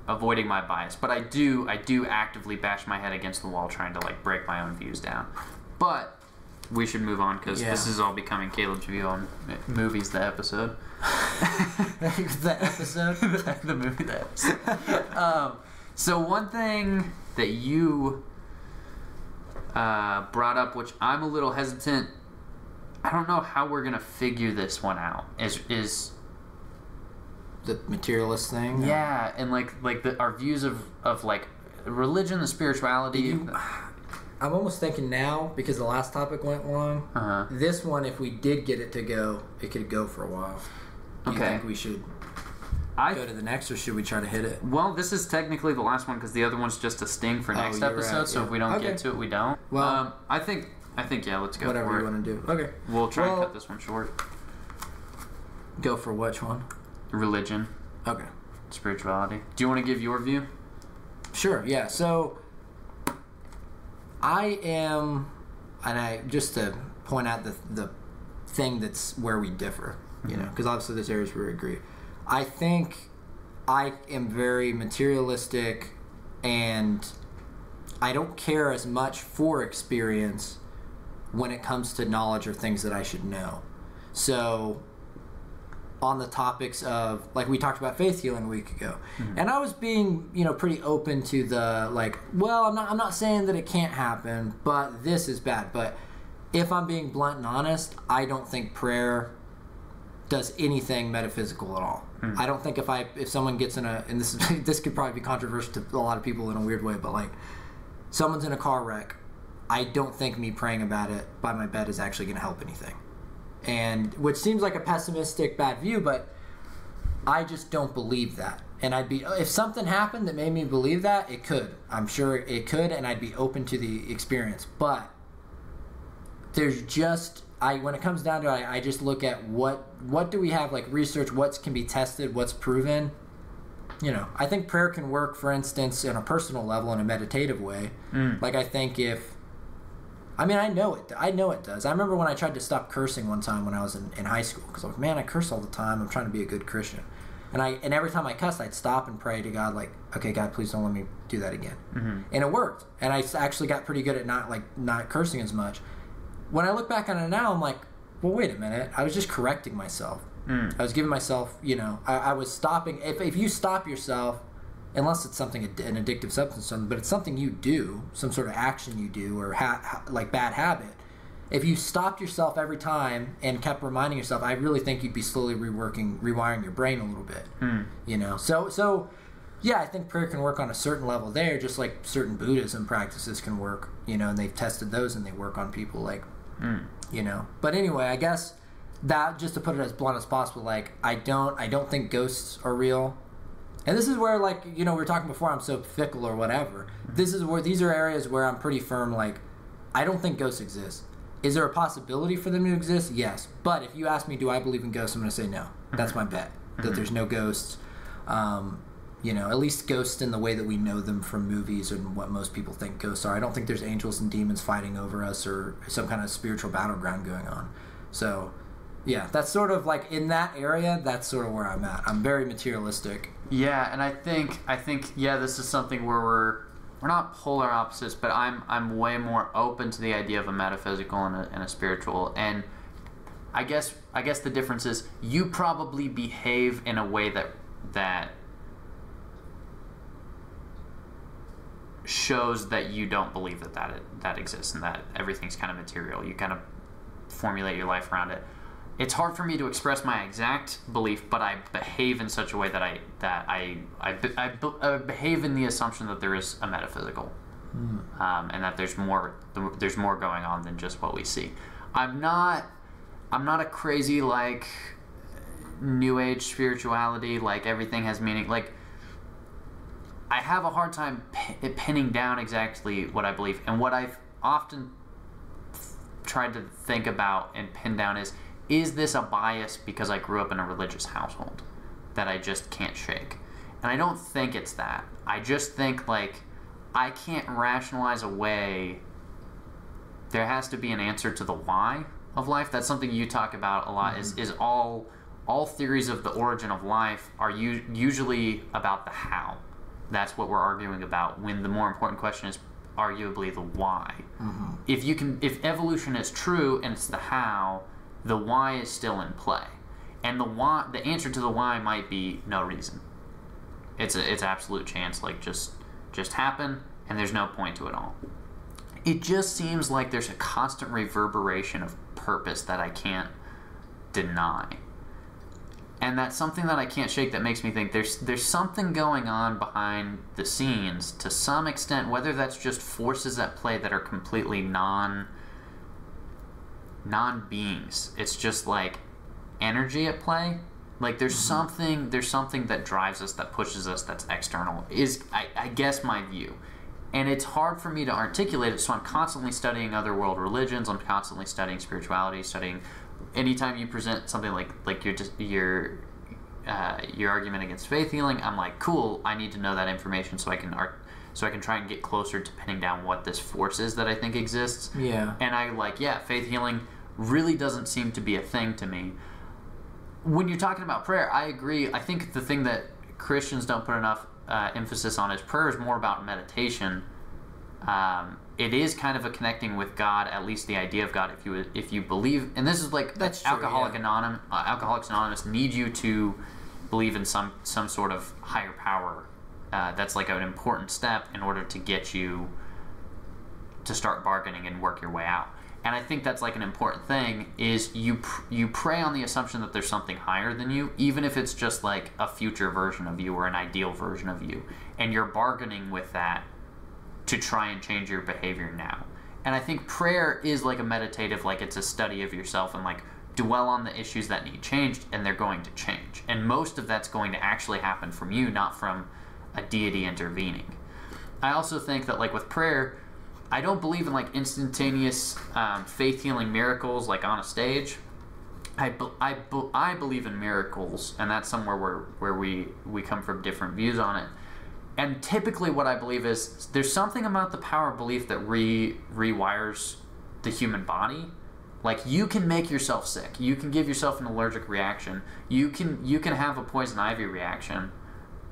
avoiding my bias. But I do actively bash my head against the wall trying to, like, break my own views down. But we should move on because this is all becoming Caleb's view on movies, the episode. The episode? The movie, the episode. So one thing that you brought up, which I'm a little hesitant, I don't know how we're going to figure this one out, is the materialist thing? Yeah, and like our views of like religion, the spirituality. I'm almost thinking now, because the last topic went long, this one, if we did get it to go, it could go for a while. Do you think we should go to the next, or should we try to hit it? Well, this is technically the last one, because the other one's just a sting for next episode, right, so if we don't get to it, we don't. Well, I think yeah, let's go whatever for it. you want to do. Okay. We'll try and cut this one short. Go for which one? Religion. Okay. Spirituality. Do you want to give your view? Sure, yeah. So, I am, and just to point out the thing that's where we differ, you know, because obviously there's areas where we agree. I think I am very materialistic, and I don't care as much for experience when it comes to knowledge or things that I should know. So, on the topics of, like, we talked about faith healing a week ago, and I was being, you know, pretty open to the, like, well, I'm not saying that it can't happen, but this is bad. But if I'm being blunt and honest, I don't think prayer does anything metaphysical at all. I don't think if someone gets in a, and this could probably be controversial to a lot of people in a weird way, but, like, someone's in a car wreck, I don't think me praying about it by my bed is actually going to help anything. And which seems like a pessimistic, bad view, but I just don't believe that. And if something happened that made me believe that, it could. I'm sure it could, and I'd be open to the experience. But there's just, when it comes down to it, I just look at what do we have, like research, what can be tested, what's proven. You know, I think prayer can work, for instance, in a personal level, in a meditative way. Like I think I know it does. I remember when I tried to stop cursing one time when I was in high school, because I was like, man, I curse all the time. I'm trying to be a good Christian. And every time I cussed, I'd stop and pray to God, like, okay, God, please don't let me do that again. And it worked. And I actually got pretty good at not cursing as much. When I look back on it now, I'm like, well, wait a minute. I was just correcting myself. I was giving myself, you know, I was stopping. If you stop yourself, unless it's something, an addictive substance, or something, but it's something you do, some sort of action you do, or like bad habit. If you stopped yourself every time and kept reminding yourself, I really think you'd be slowly rewiring your brain a little bit. You know, so yeah, I think prayer can work on a certain level there, just like certain Buddhism practices can work. You know, and they've tested those and they work on people, like, you know. But anyway, I guess that, just to put it as blunt as possible, like I don't think ghosts are real. And this is where, like, you know, we were talking before, I'm so fickle or whatever. These are areas where I'm pretty firm, like, I don't think ghosts exist. Is there a possibility for them to exist? Yes. But if you ask me, do I believe in ghosts, I'm going to say no. That's my bet, that there's no ghosts. You know, at least ghosts in the way that we know them from movies and what most people think ghosts are. I don't think there's angels and demons fighting over us or some kind of spiritual battleground going on. So, yeah, that's sort of like, in that area, that's sort of where I'm at. I'm very materialistic. Yeah, and I think yeah, this is something where we're not polar opposites, but I'm way more open to the idea of a metaphysical and a spiritual. And I guess the difference is you probably behave in a way that shows that you don't believe that exists and that everything's kind of material. You kind of formulate your life around it. It's hard for me to express my exact belief, but I behave in such a way that I behave in the assumption that there is a metaphysical, and that there's more going on than just what we see. I'm not a crazy, like, New Age spirituality, like everything has meaning. Like, I have a hard time pinning down exactly what I believe, and what I've often tried to think about and pin down is this a bias because I grew up in a religious household that I just can't shake? And I don't think it's that. I just think, like, I can't rationalize away. There has to be an answer to the why of life. That's something you talk about a lot, is all theories of the origin of life are usually about the how. That's what we're arguing about, when the more important question is arguably the why. If evolution is true and it's the how, the why is still in play, and the answer to the why might be no reason. It's absolute chance, like just happen, and there's no point to it all. It just seems like there's a constant reverberation of purpose that I can't deny, and that's something that I can't shake. That makes me think there's something going on behind the scenes to some extent, whether that's just forces at play that are completely non-beings. It's just like energy at play. Like there's something that drives us, that pushes us, that's external, is I guess my view. And it's hard for me to articulate it, so I'm constantly studying other world religions. I'm constantly studying spirituality, studying. Anytime you present something like your argument against faith healing, I'm like, cool, I need to know that information so I can try and get closer to pinning down what this force is that I think exists. Yeah. And faith healing really doesn't seem to be a thing to me. When you're talking about prayer, I agree. I think the thing that Christians don't put enough emphasis on is prayer is more about meditation. It is kind of a connecting with God, at least the idea of God. If you believe, and this is like that's true, Alcoholics Anonymous need you to believe in some sort of higher power. That's like an important step in order to get you to start bargaining and work your way out. And I think that's like an important thing, is you pray on the assumption that there's something higher than you, even if it's just like a future version of you or an ideal version of you, and you're bargaining with that to try and change your behavior now. And I think prayer is like a meditative, like it's a study of yourself, and like dwell on the issues that need changed, and they're going to change. and most of that's going to actually happen from you, not from a deity intervening. I also think that, like, with prayer, I don't believe in, like, instantaneous faith healing miracles, like on a stage. I believe in miracles, and that's somewhere where we come from different views on it. And typically what I believe is there's something about the power of belief that rewires the human body. Like, you can make yourself sick. You can give yourself an allergic reaction. You can have a poison ivy reaction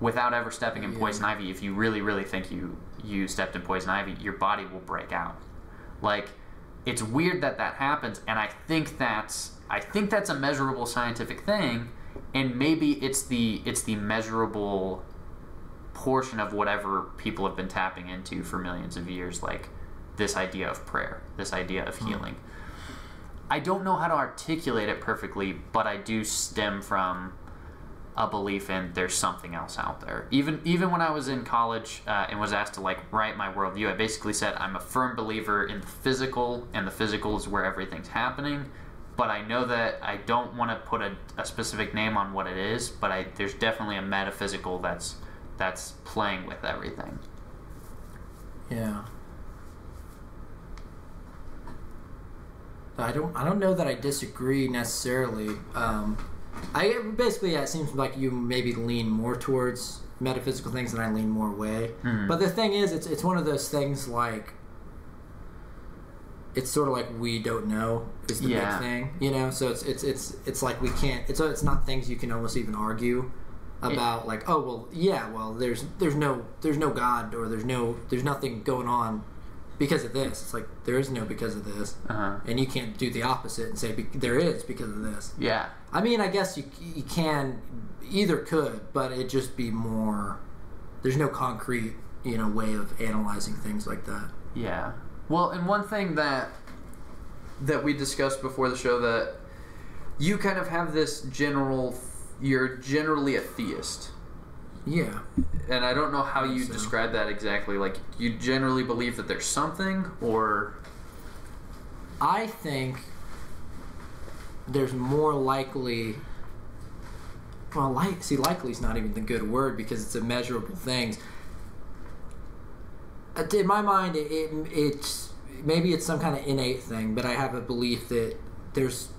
without ever stepping in poison ivy. If you really, really think you stepped in poison ivy, your body will break out. Like, it's weird that happens, and I think that's a measurable scientific thing, and maybe it's the measurable portion of whatever people have been tapping into for millions of years, like this idea of prayer, this idea of healing. I don't know how to articulate it perfectly, but I do stem from a belief in there's something else out there. Even when I was in college and was asked to, like, write my worldview, I basically said I'm a firm believer in the physical, and the physical is where everything's happening. But I know that I don't want to put a specific name on what it is, but there's definitely a metaphysical that's playing with everything. Yeah. I don't know that I disagree necessarily. It seems like you maybe lean more towards metaphysical things than I lean more away. Mm-hmm. But the thing is, it's one of those things, like, it's sort of like we don't know is the big thing, you know. So it's like we can't. It's not things you can almost even argue about, like, oh well, there's no God, or there's nothing going on because of this. It's like, there is no because of this, and you can't do the opposite and say there is because of this. Yeah. I mean, I guess you can, either could, but it'd just be more. There's no concrete, way of analyzing things like that. Yeah. Well, and one thing that we discussed before the show, that you kind of have this you're generally a theist. Yeah. And I don't know how you describe that exactly. Like, you generally believe that there's something, or... I think there's more likely... Well, likely is not even the good word, because it's immeasurable things. In my mind, it's maybe it's some kind of innate thing, but I have a belief that there's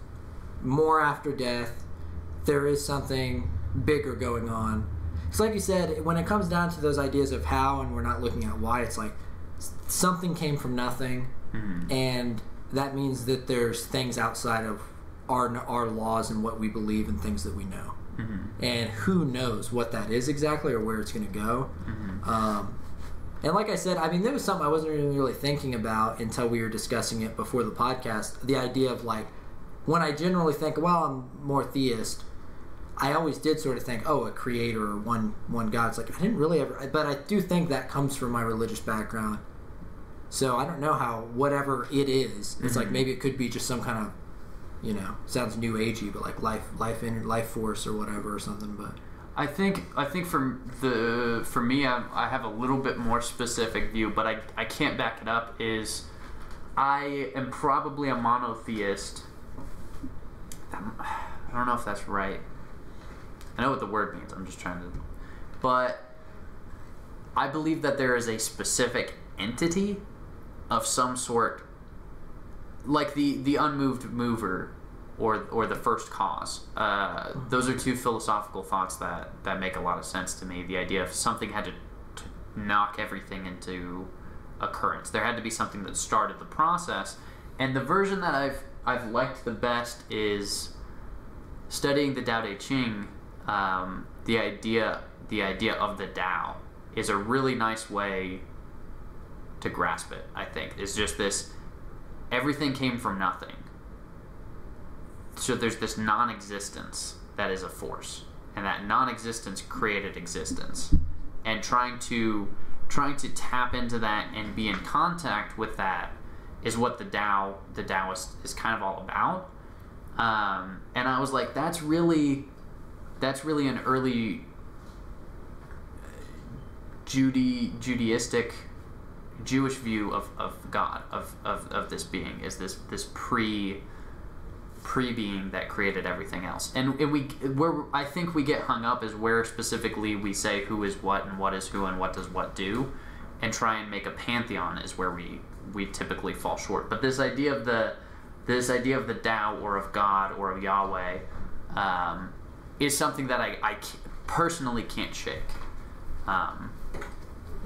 more after death. There is something bigger going on. It's like you said, when it comes down to those ideas of how, and we're not looking at why, it's like something came from nothing, and that means that there's things outside of our laws and what we believe and things that we know. And who knows what that is exactly, or where it's going to go. And like I said, I mean, there was something I wasn't really thinking about until we were discussing it before the podcast. The idea of, like, when I generally think, well, I'm more theist, I always did sort of think, oh, a creator or one God. It's like, I didn't really ever, but I do think that comes from my religious background. So I don't know how, whatever it is, it's like, maybe it could be just some kind of, sounds new agey, but like life force or whatever or something. But I think for me, I have a little bit more specific view, but I can't back it up. Is I am probably a monotheist. I don't know if that's right. I know what the word means. I'm just trying to... But I believe that there is a specific entity of some sort, like the unmoved mover or the first cause. Those are two philosophical thoughts that make a lot of sense to me. The idea of something had to knock everything into occurrence. There had to be something that started the process. And the version that I've liked the best is studying the Tao Te Ching. The idea of the Tao is a really nice way to grasp it, I think. It's just this, everything came from nothing. So there's this non-existence that is a force, and that non-existence created existence. And trying to tap into that and be in contact with that is what the Tao is kind of all about. And I was like, that's really an early Judaistic Jewish view of God, of this being, is this pre-being that created everything else. And where I think we get hung up is where specifically we say who is what and what is who and what does what do, and try and make a pantheon is where we typically fall short. But this idea of the Tao or of God or of Yahweh is something that I personally can't shake.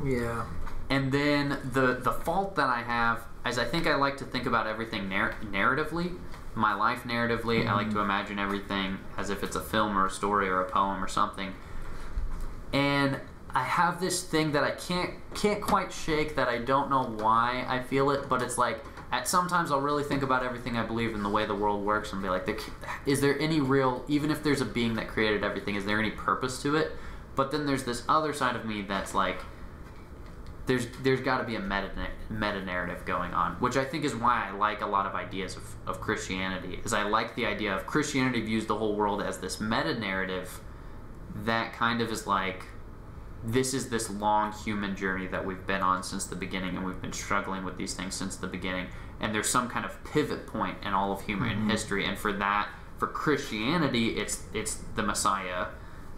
Yeah. And then the fault that I have is I think I like to think about everything narratively, my life narratively. I like to imagine everything as if it's a film or a story or a poem or something. And I have this thing that I can't quite shake, that I don't know why I feel it, but it's like sometimes I'll really think about everything I believe in, the way the world works, and be like, is there any real, even if there's a being that created everything, is there any purpose to it? But then there's this other side of me that's like, there's got to be a meta narrative going on, which I think is why I like a lot of ideas of Christianity. Is I like the idea of Christianity views the whole world as this meta narrative that kind of is like, this is this long human journey that we've been on since the beginning, and we've been struggling with these things since the beginning, and there's some kind of pivot point in all of human history, and for Christianity, it's the Messiah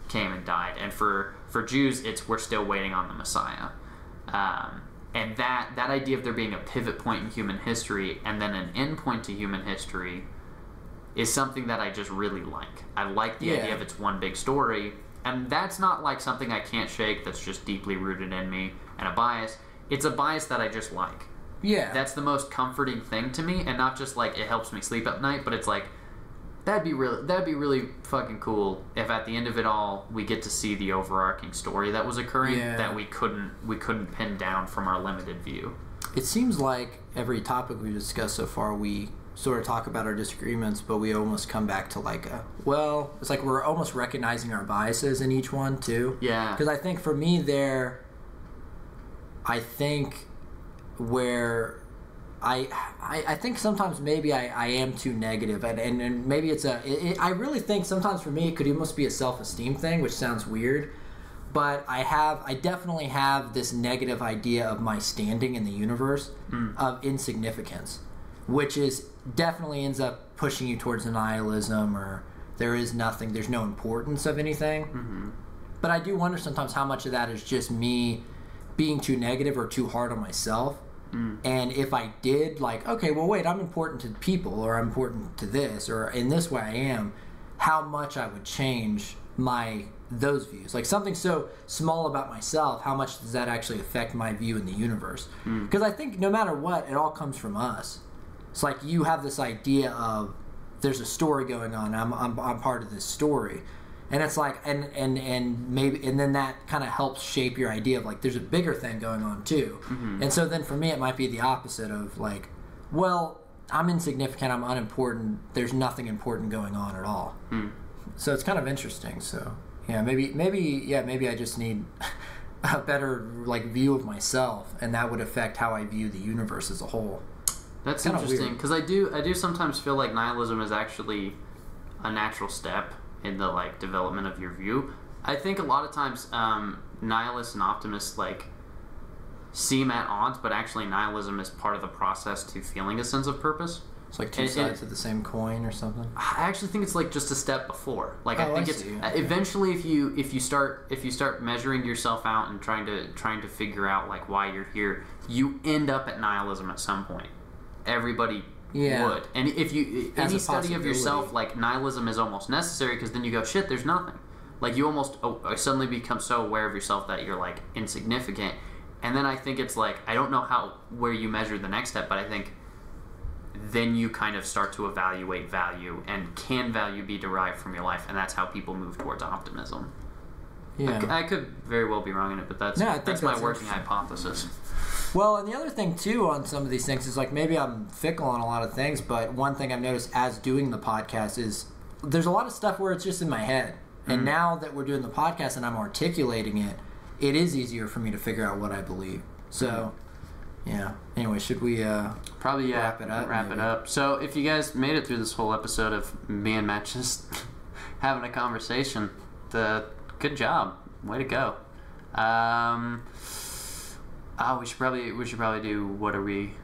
came and died, and for Jews, it's we're still waiting on the Messiah. And that idea of there being a pivot point in human history and then an end point to human history is something that I just really like. I like the idea of it's one big story, and that's not like something I can't shake, that's just deeply rooted in me and a bias. It's a bias that I just like. Yeah. That's the most comforting thing to me, and not just like it helps me sleep at night, but it's like that'd be really fucking cool if at the end of it all we get to see the overarching story that was occurring that we couldn't pin down from our limited view. It seems like every topic we discussed so far, we sort of talk about our disagreements, but we almost come back to like it's like we're almost recognizing our biases in each one too. Yeah. Because I think for me I think where I think sometimes maybe I am too negative, and maybe I really think sometimes for me it could almost be a self-esteem thing, which sounds weird, but I definitely have this negative idea of my standing in the universe, of insignificance, which is definitely ends up pushing you towards nihilism, or there's no importance of anything. But I do wonder sometimes how much of that is just me being too negative or too hard on myself. And if I did, like, okay, well, wait, I'm important to people, or I'm important to this, or in this way I am, how much I would change those views. Like something so small about myself, how much does that actually affect my view in the universe? Because I think no matter what, it all comes from us. It's like you have this idea of there's a story going on, I'm part of this story. And it's like, and then that kind of helps shape your idea of like, there's a bigger thing going on too. And so then for me, it might be the opposite of like, well, I'm insignificant, I'm unimportant, there's nothing important going on at all. So it's kind of interesting. So yeah, maybe I just need a better like view of myself, and that would affect how I view the universe as a whole. That's interesting, because I do sometimes feel like nihilism is actually a natural step in the like development of your view. I think a lot of times nihilists and optimists like seem at odds, but actually nihilism is part of the process to feeling a sense of purpose. It's like two sides of the same coin or something. I actually think it's like just a step before. Like I think eventually if you start measuring yourself out and trying to figure out like why you're here, you end up at nihilism at some point. Everybody would. And if you any study of yourself, like nihilism is almost necessary, because then you go, shit, there's nothing. Like you almost suddenly become so aware of yourself that you're like insignificant. And then I think it's like, I don't know where you measure the next step, but I think then you kind of start to evaluate value, and can value be derived from your life, and that's how people move towards optimism. Yeah, I could very well be wrong in it, but that's my working hypothesis. Well, and the other thing too on some of these things is like, maybe I'm fickle on a lot of things, but one thing I've noticed as doing the podcast is there's a lot of stuff where it's just in my head, and now that we're doing the podcast and I'm articulating it, it is easier for me to figure out what I believe. So yeah. Anyway, should we probably wrap it up? Wrap it up. So if you guys made it through this whole episode of me and Matt just having a conversation, good job. Way to go. We should probably do what are we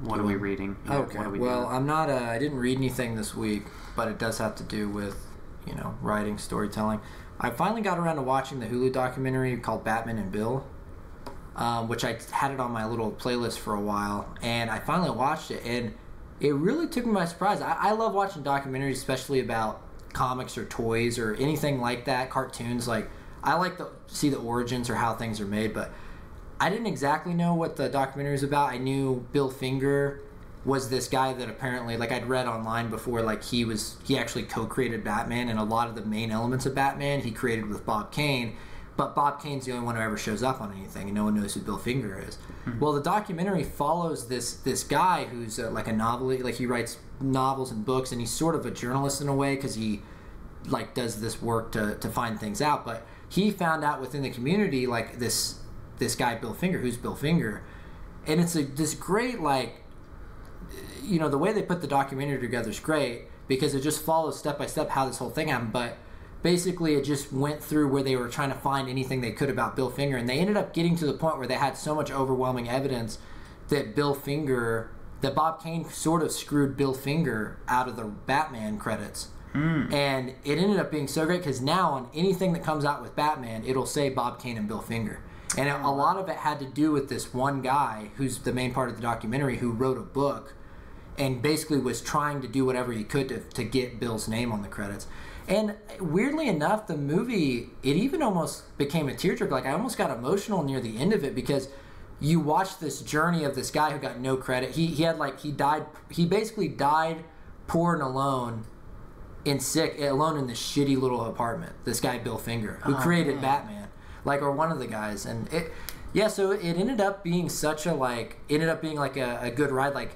What are we reading? Okay. What are we Well, doing? I'm not. I didn't read anything this week, but it does have to do with, writing, storytelling. I finally got around to watching the Hulu documentary called Batman and Bill, which I had it on my little playlist for a while, and I finally watched it, and it really took me by surprise. I love watching documentaries, especially about comics or toys or anything like that, cartoons. Like, I like to see the origins or how things are made, but I didn't exactly know what the documentary was about. I knew Bill Finger was this guy that apparently, like, I'd read online before, like, he actually co-created Batman, and a lot of the main elements of Batman he created with Bob Kane, but Bob Kane's the only one who ever shows up on anything, and no one knows who Bill Finger is. Mm-hmm. Well, the documentary follows this guy who's like a novelist, like, he writes novels and books, and he's sort of a journalist in a way, because he, like, does this work to find things out, but he found out within the community, like, this guy Bill Finger, who's Bill Finger, and it's this great, like, the way they put the documentary together is great because it just follows step by step how this whole thing happened. But basically, it just went through where they were trying to find anything they could about Bill Finger, and they ended up getting to the point where they had so much overwhelming evidence that Bob Kane sort of screwed Bill Finger out of the Batman credits. And it ended up being so great because now on anything that comes out with Batman, it'll say Bob Kane and Bill Finger. And a lot of it had to do with this one guy who's the main part of the documentary who wrote a book and basically was trying to do whatever he could to get Bill's name on the credits. And weirdly enough, the movie, it even almost became a tearjerker. Like, I almost got emotional near the end of it because you watch this journey of this guy who got no credit. He basically died poor and alone and sick, alone in this shitty little apartment. This guy, Bill Finger, who created Batman. Like, or one of the guys. And so it ended up being a good ride. Like,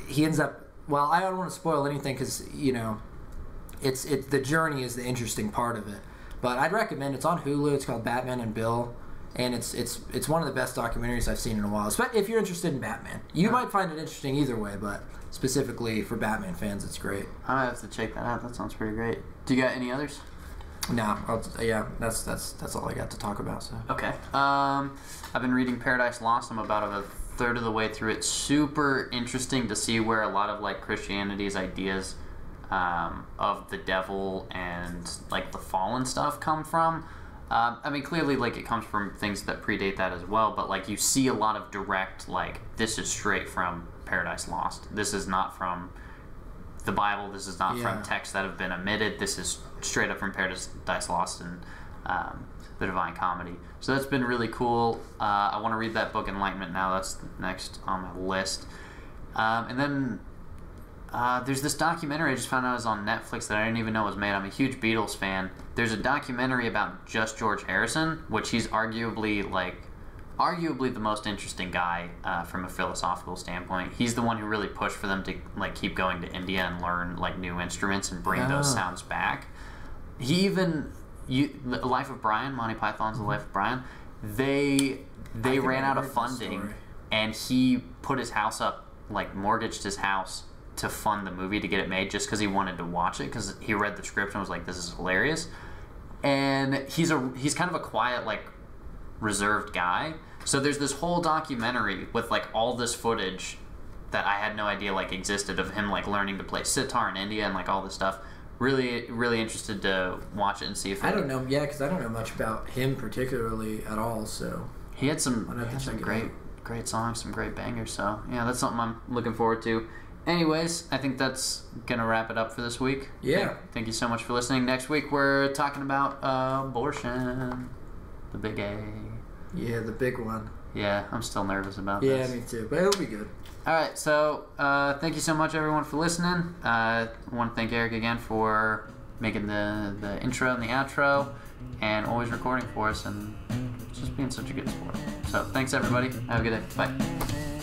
he ends up, well, I don't want to spoil anything because, the journey is the interesting part of it. But I'd recommend, it's on Hulu. It's called Batman and Bill, and it's one of the best documentaries I've seen in a while. If you're interested in Batman, you might find it interesting either way, but specifically for Batman fans, it's great. I might have to check that out. That sounds pretty great. Do you got any others? No, that's all I got to talk about. So okay. I've been reading Paradise Lost. I'm about a third of the way through it. Super interesting to see where a lot of, like, Christianity's ideas of the devil and, like, the fallen stuff come from. I mean, clearly, like, it comes from things that predate that as well, but, like, you see a lot of direct, like, this is straight from Paradise Lost. This is not from the Bible. This is not from texts that have been omitted. This is straight up from Paradise Lost and the Divine Comedy. So that's been really cool. I want to read that book, Enlightenment, now. That's next on my list. And then there's this documentary I just found out is on Netflix that I didn't even know was made. I'm a huge Beatles fan. There's a documentary about just George Harrison, which he's arguably the most interesting guy from a philosophical standpoint. He's the one who really pushed for them to, like, keep going to India and learn, like, new instruments and bring those sounds back. He even The Life of Brian, Monty Python's The Life of Brian, they ran out of funding, and he put his house up, like, mortgaged his house to fund the movie to get it made just because he wanted to watch it because he read the script and was like, this is hilarious. And he's kind of a quiet, like, reserved guy. So there's this whole documentary with, like, all this footage that I had no idea, like, existed of him, like, learning to play sitar in India and, like, all this stuff. Really, really interested to watch it and see if I don't know, because I don't know much about him particularly at all. So he had some great songs, some great bangers. So yeah, that's something I'm looking forward to. Anyways, I think that's gonna wrap it up for this week. Yeah. Thank you so much for listening. Next week we're talking about abortion, the big A. Yeah, the big one. Yeah, I'm still nervous about this. Yeah, me too, but it'll be good. Alright, so thank you so much, everyone, for listening. I want to thank Eric again for making the intro and the outro and always recording for us and just being such a good sport. So thanks, everybody. Have a good day. Bye.